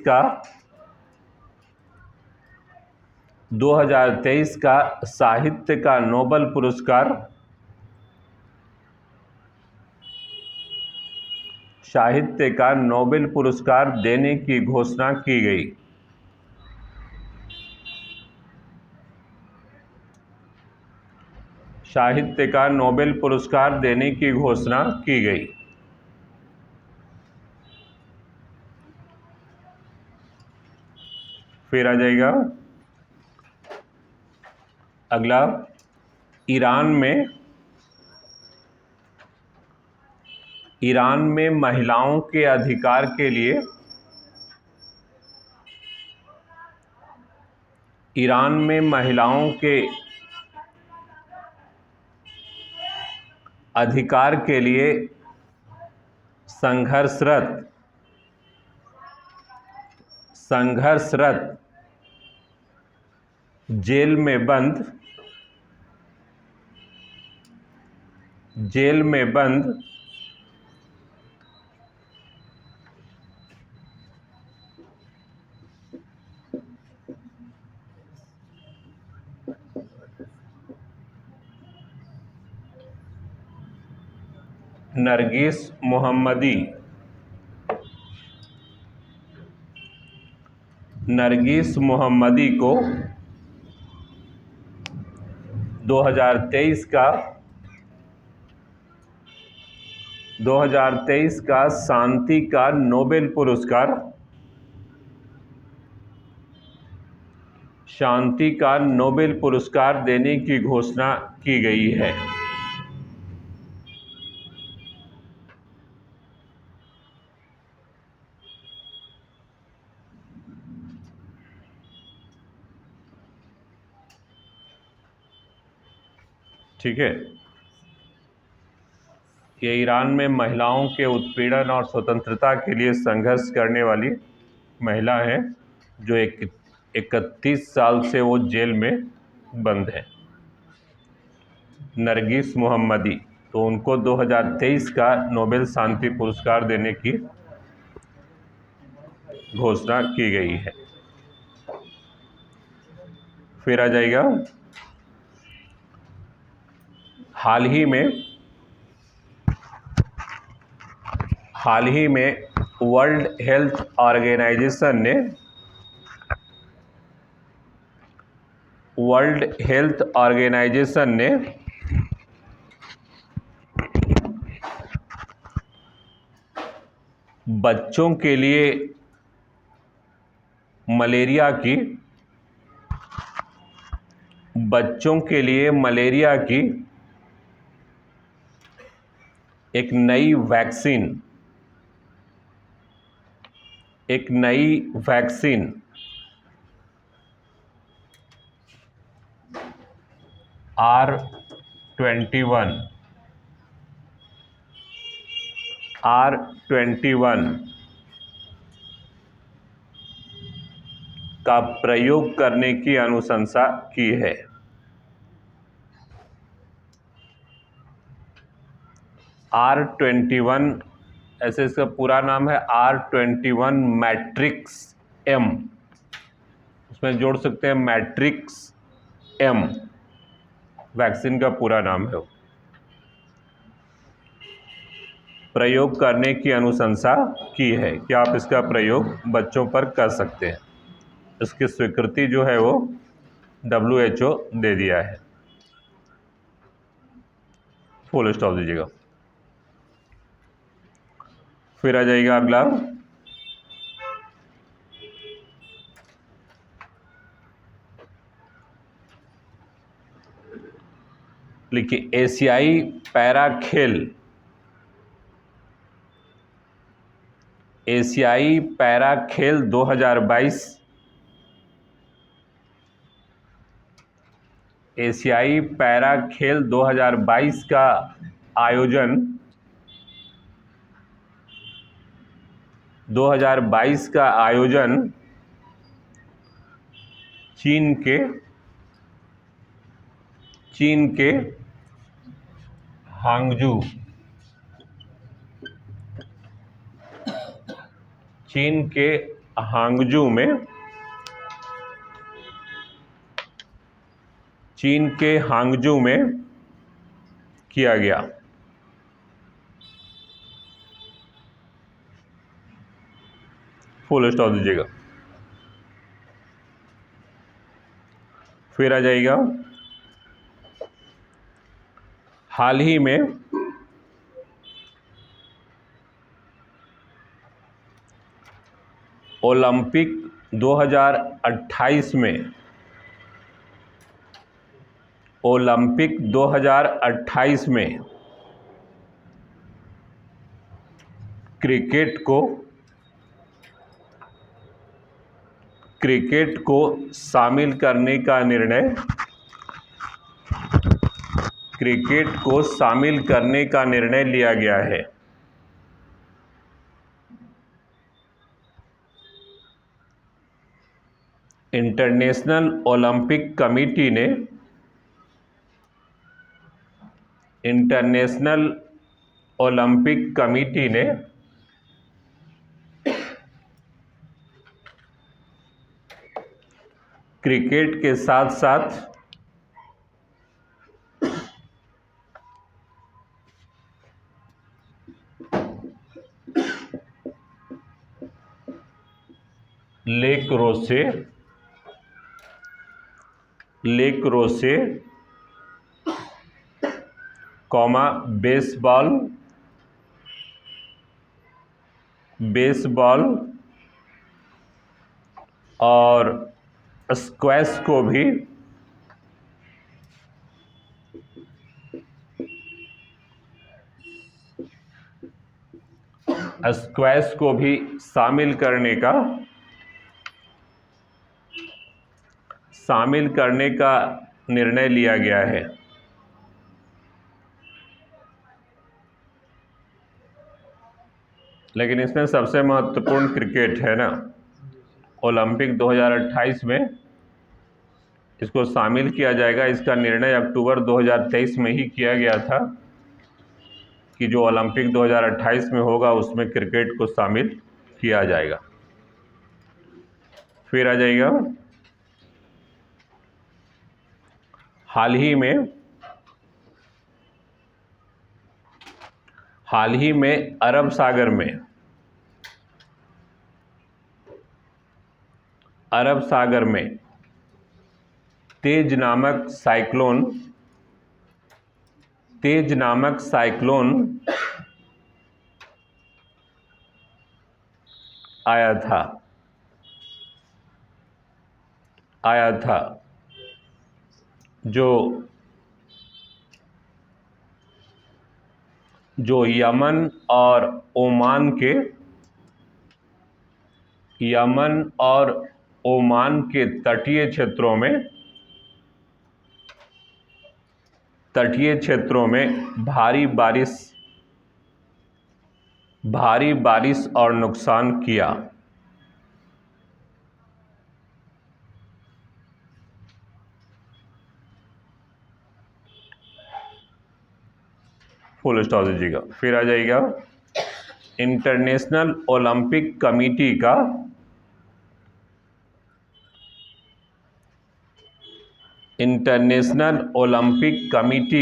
का साहित्य का नोबेल पुरस्कार देने की घोषणा की गई। फिर आ जाएगा अगला ईरान में महिलाओं के अधिकार के लिए संघर्षरत संघर्षरत जेल में बंद नरगिस मोहम्मदी को 2023 का शांति का नोबेल पुरस्कार देने की घोषणा की गई है। ठीक है, ये ईरान में महिलाओं के उत्पीड़न और स्वतंत्रता के लिए संघर्ष करने वाली महिला है जो 31 साल से वो जेल में बंद है, नरगिस मोहम्मदी। तो उनको 2023 का नोबेल शांति पुरस्कार देने की घोषणा की गई है। फिर आ जाएगा, हाल ही में वर्ल्ड हेल्थ ऑर्गेनाइजेशन ने बच्चों के लिए मलेरिया की एक नई वैक्सीन R21 का प्रयोग करने की अनुशंसा की है। R21 ऐसे इसका पूरा नाम है R21 मैट्रिक्स M, उसमें जोड़ सकते हैं मैट्रिक्स M, वैक्सीन का पूरा नाम है। प्रयोग करने की अनुशंसा की है कि आप इसका प्रयोग बच्चों पर कर सकते हैं। इसकी स्वीकृति जो है वो WHO दे दिया है। फुल स्टॉप दीजिएगा। फिर आ जाएगा अगला, लिखिए एशियाई पैरा खेल 2022 एशियाई पैरा खेल 2022 का आयोजन चीन के हांगजू में किया गया। फुल स्टॉप दीजिएगा। फिर आ जाएगा, हाल ही में ओलंपिक 2028 में क्रिकेट को शामिल करने का निर्णय लिया गया है। इंटरनेशनल ओलंपिक कमेटी ने इंटरनेशनल ओलंपिक कमेटी ने क्रिकेट के साथ साथ लेक्रोसे कॉमा बेसबॉल और स्क्वैश को भी शामिल करने का निर्णय लिया गया है। लेकिन इसमें सबसे महत्वपूर्ण क्रिकेट है ना। ओलंपिक 2028 में इसको शामिल किया जाएगा। इसका निर्णय अक्टूबर 2023 में ही किया गया था कि जो ओलंपिक 2028 में होगा उसमें क्रिकेट को शामिल किया जाएगा। फिर आ जाएगा हाल ही में अरब सागर में तेज नामक साइक्लोन आया था जो यमन और ओमान के तटीय क्षेत्रों में भारी बारिश और नुकसान किया। फुल स्टॉप दीजिएगा। फिर आ जाएगा इंटरनेशनल ओलंपिक कमेटी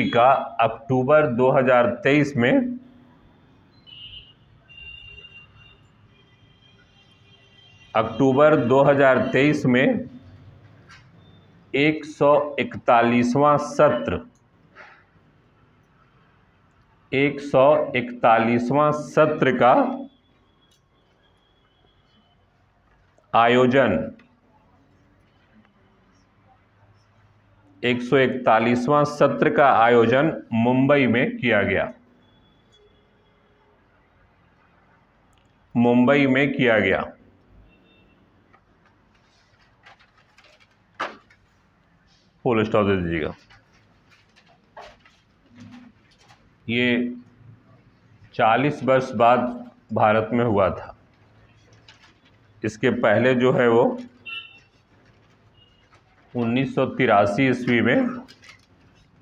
का अक्टूबर 2023 में 141वां सत्र का आयोजन 141वां सत्र का आयोजन मुंबई में किया गया। फुल स्टॉप दे दीजिएगा। ये 40 वर्ष बाद भारत में हुआ था। इसके पहले जो है वो 1983 ईस्वी में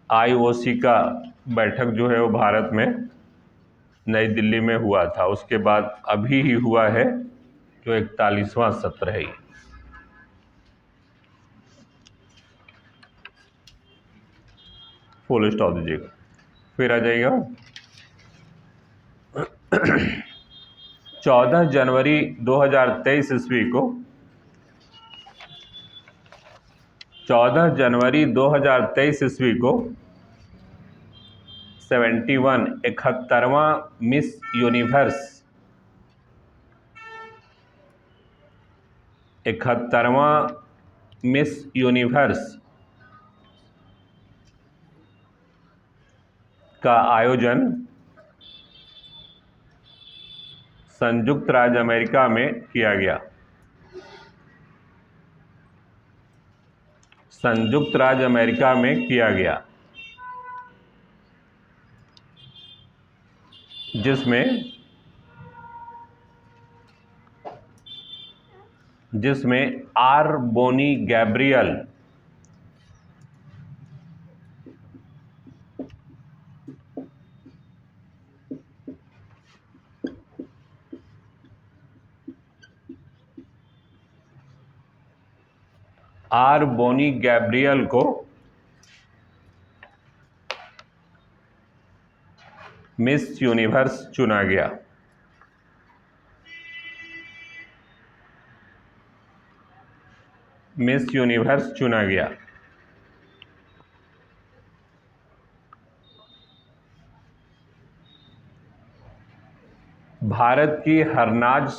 IOC का बैठक जो है वो भारत में नई दिल्ली में हुआ था। उसके बाद अभी ही हुआ है जो 41वां सत्र है। फुल स्टॉप दीजिएगा। फिर आ जाएगा 14 जनवरी 2023 ईस्वी को 71वां मिस यूनिवर्स का आयोजन संयुक्त राज्य अमेरिका में किया गया। जिसमें आर बोनी गैब्रियल को मिस यूनिवर्स चुना गया। मिस यूनिवर्स चुना गया। भारत की हरनाज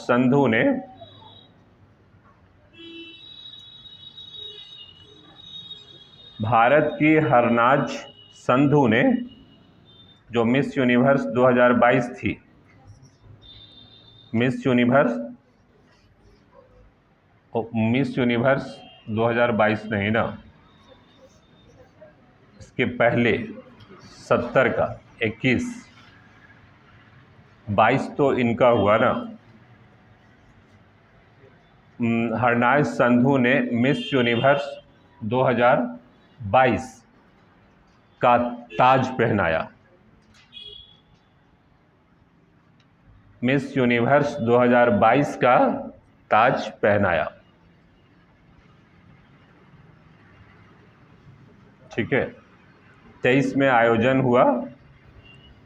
संधू ने जो मिस यूनिवर्स 2022 थी, मिस यूनिवर्स 2022 नहीं ना, इसके पहले 70 का 21, 22 तो इनका हुआ ना। हरनाज संधू ने मिस यूनिवर्स 2022 का ताज पहनाया। मिस यूनिवर्स 2022 का ताज पहनाया। ठीक है, 23 में आयोजन हुआ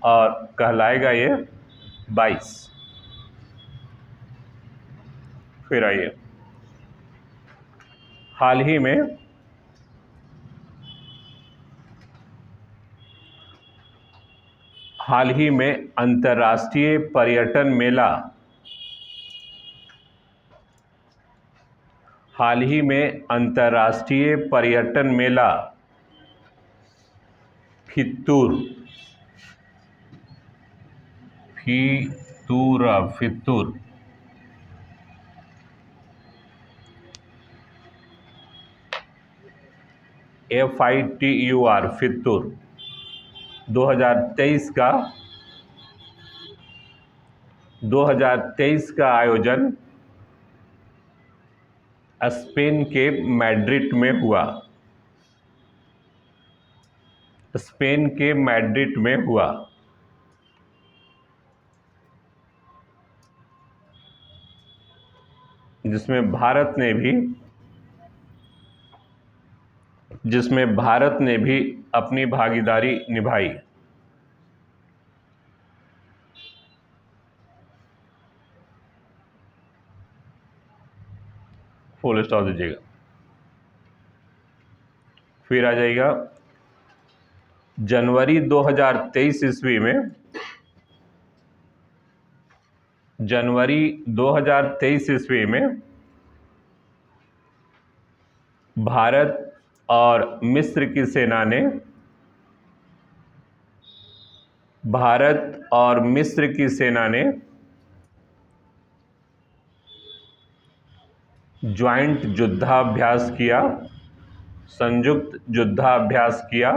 और कहलाएगा ये 22। फिर आइए, हाल ही में अंतर्राष्ट्रीय पर्यटन मेला फित्तूर FITUR फित्तूर 2023 का आयोजन स्पेन के मैड्रिड में हुआ। जिसमें भारत ने भी अपनी भागीदारी निभाई। फुल स्टॉप दीजिएगा। फिर आ जाएगा जनवरी 2023 ईस्वी में भारत और मिस्र की सेना ने संयुक्त युद्धाभ्यास किया,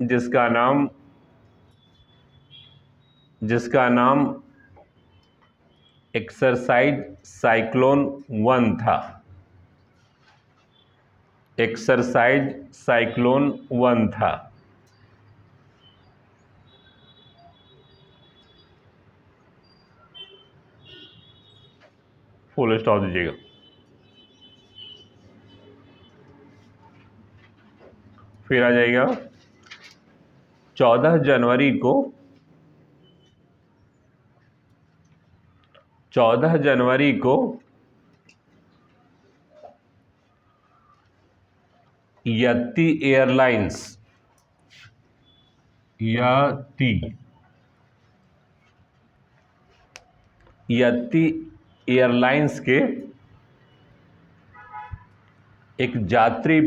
जिसका नाम एक्सरसाइज साइक्लोन 1 था। फुल स्टॉप दीजिएगा। फिर आ जाएगा 14 जनवरी को यति एयरलाइंस के एक यात्री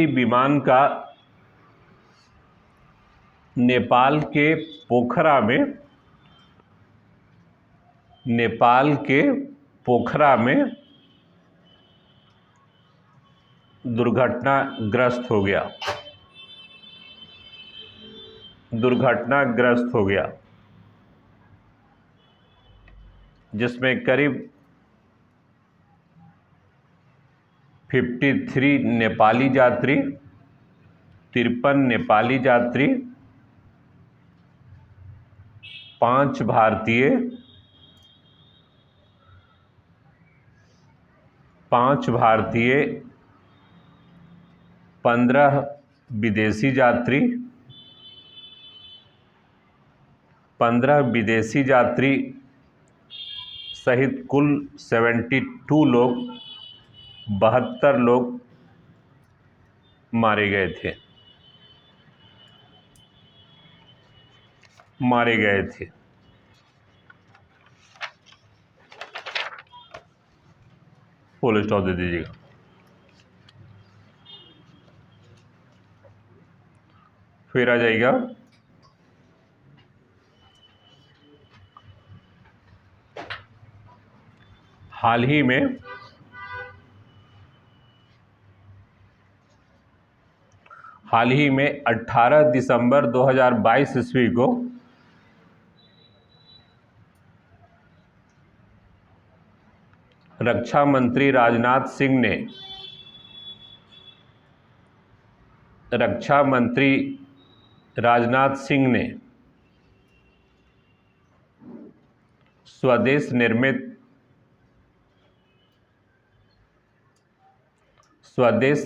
विमान का नेपाल के पोखरा में दुर्घटनाग्रस्त हो गया, दुर्घटनाग्रस्त हो गया, जिसमें करीब 53 नेपाली यात्री, 53 नेपाली यात्री, 5 भारतीय, 15 विदेशी यात्री, 15 विदेशी यात्री सहित कुल 72 लोग, 72 लोग मारे गए थे, मारे गए थे। फुल स्टॉप दे दीजिएगा। फिर आ जाएगा हाल ही में 18 दिसंबर 2022 ईस्वी को रक्षा मंत्री राजनाथ सिंह ने स्वदेश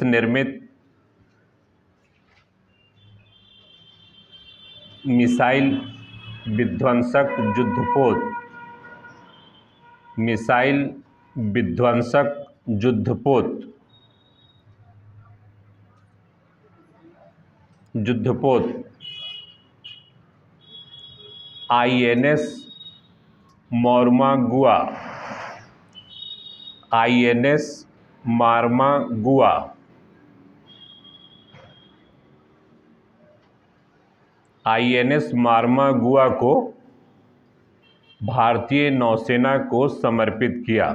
निर्मित मिसाइल विध्वंसक युद्धपोत INS मार्मागुआ को भारतीय नौसेना को समर्पित किया।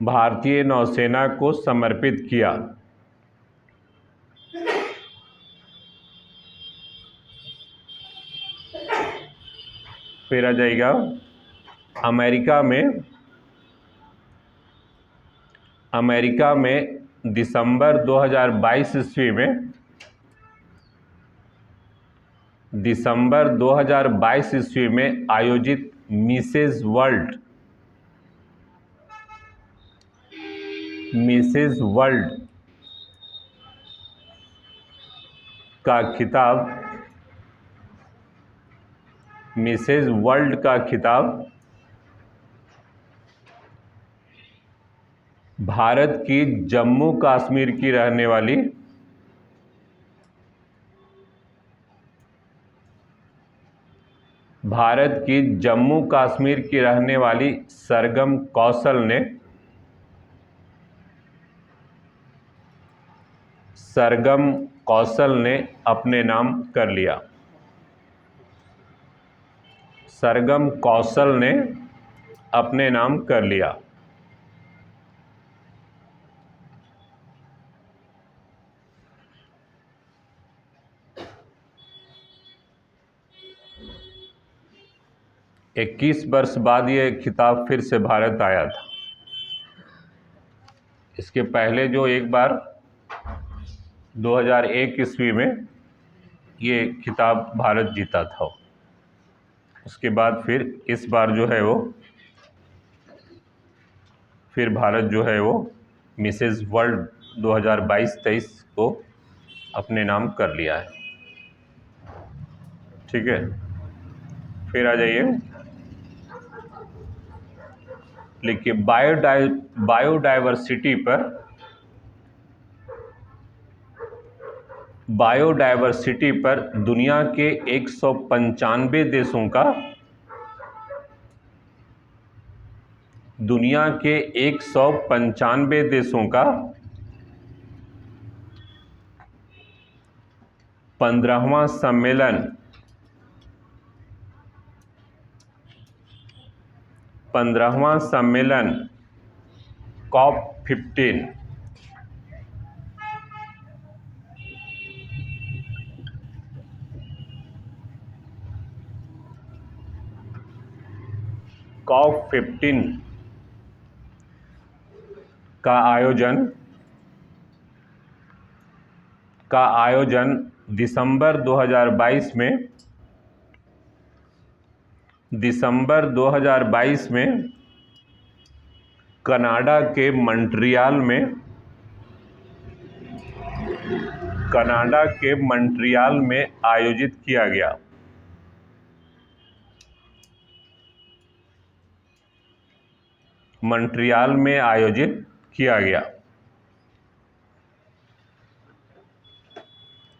भारतीय नौसेना को समर्पित किया। फिर आ जाएगा अमेरिका में दिसंबर 2022 ईस्वी में आयोजित मिसेज वर्ल्ड का खिताब भारत की जम्मू कश्मीर की रहने वाली सरगम कौशल ने अपने नाम कर लिया। सरगम कौशल ने अपने नाम कर लिया। इक्कीस वर्ष बाद ये खिताब फिर से भारत आया था। इसके पहले जो एक बार 2001 ईस्वी में ये खिताब भारत जीता था, उसके बाद फिर इस बार जो है वो फिर भारत जो है वो मिसेज वर्ल्ड 2022-23 को अपने नाम कर लिया है। ठीक है, फिर आ जाइए, लिखिए बायोडायवर्सिटी पर दुनिया के 195 देशों का 15वां सम्मेलन 15वां सम्मेलन COP15 COP15 का आयोजन दिसंबर 2022 में कनाडा के मॉन्ट्रियल में आयोजित किया गया। मॉन्ट्रियल में आयोजित किया गया।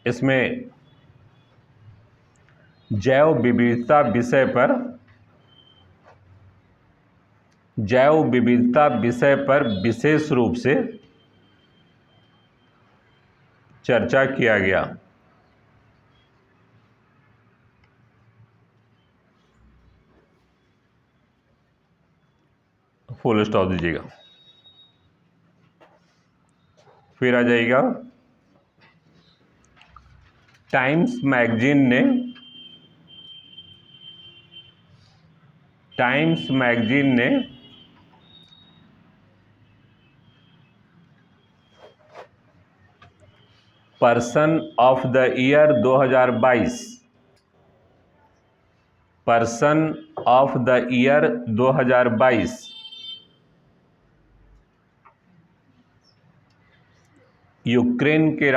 इसमें जैव विविधता विषय पर विशेष रूप से चर्चा किया गया। फुल स्टॉप दीजिएगा। फिर आ जाइएगा, टाइम्स मैगजीन ने person of the year 2022 Ukraine के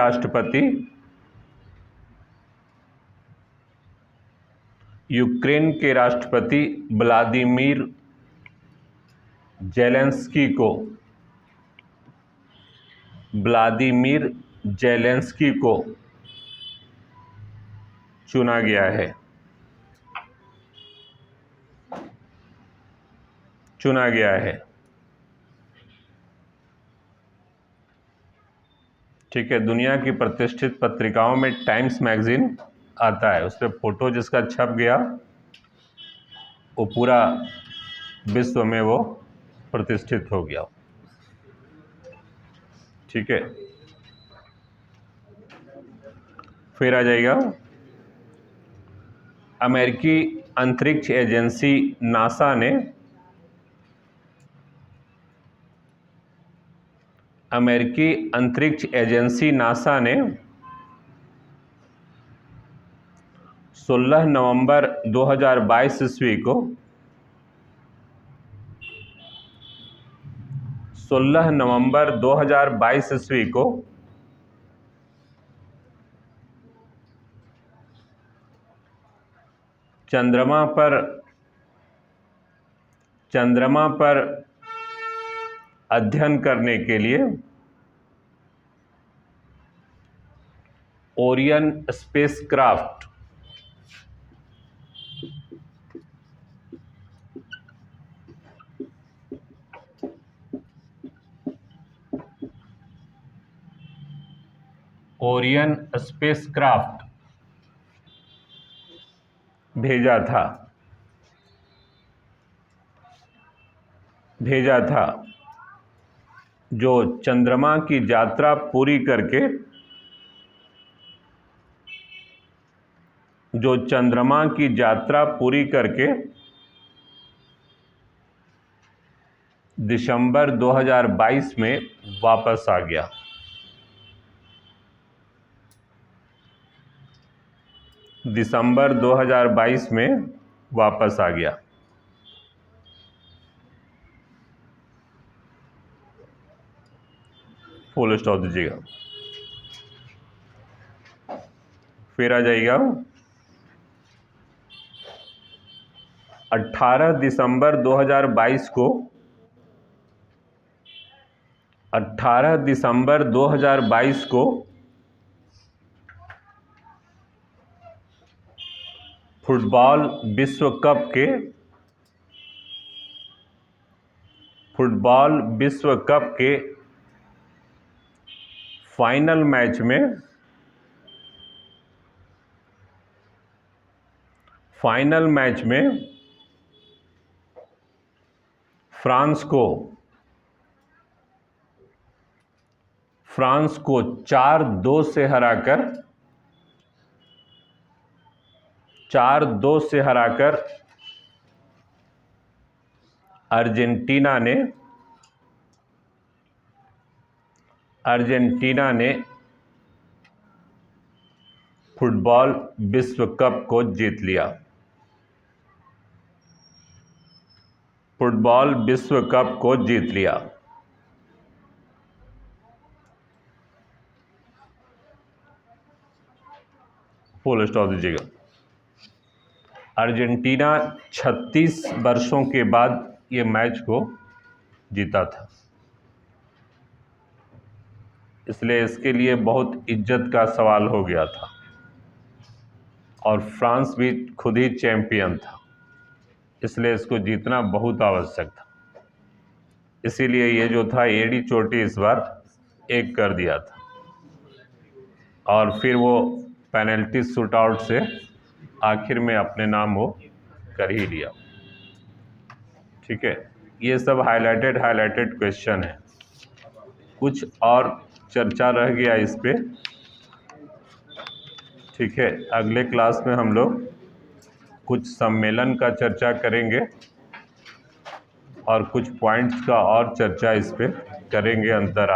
राष्ट्रपति व्लादिमीर जेलेंस्की को चुना गया है। ठीक है, दुनिया की प्रतिष्ठित पत्रिकाओं में टाइम्स मैगजीन आता है, उस पर फोटो जिसका छप गया वो पूरा विश्व में वो प्रतिष्ठित हो गया। ठीक है, फिर आ जाएगा, अमेरिकी अंतरिक्ष एजेंसी नासा ने 16 नवंबर 2022 ईस्वी को 16 नवंबर 2022 ईस्वी को चंद्रमा पर अध्ययन करने के लिए ओरियन स्पेसक्राफ्ट भेजा था जो चंद्रमा की यात्रा पूरी करके दिसंबर 2022 में वापस आ गया। दिसंबर 2022 में वापस आ गया। फुल स्टॉप दीजिएगा। फिर आ जाइएगा, 18 दिसंबर 2022 को फुटबॉल विश्व कप के फाइनल मैच में फ्रांस को 4-2 से हराकर अर्जेंटीना ने फुटबॉल विश्व कप को जीत लिया। फुटबॉल विश्व कप को जीत लिया। फुल स्टॉप दीजिएगा। अर्जेंटीना 36 वर्षों के बाद ये मैच को जीता था, इसलिए इसके लिए बहुत इज्जत का सवाल हो गया था और फ्रांस भी खुद ही चैंपियन था, इसलिए इसको जीतना बहुत आवश्यक था। इसीलिए ये जो था एड़ी चोटी इस बार एक कर दिया था और फिर वो पेनल्टी शूटआउट से आखिर में अपने नाम वो कर ही लिया। ठीक है, ये सब हाईलाइटेड क्वेश्चन है। कुछ और चर्चा रह गया इस पे। ठीक है, अगले क्लास में हम लोग कुछ सम्मेलन का चर्चा करेंगे और कुछ पॉइंट्स का और चर्चा इस पे करेंगे अंतर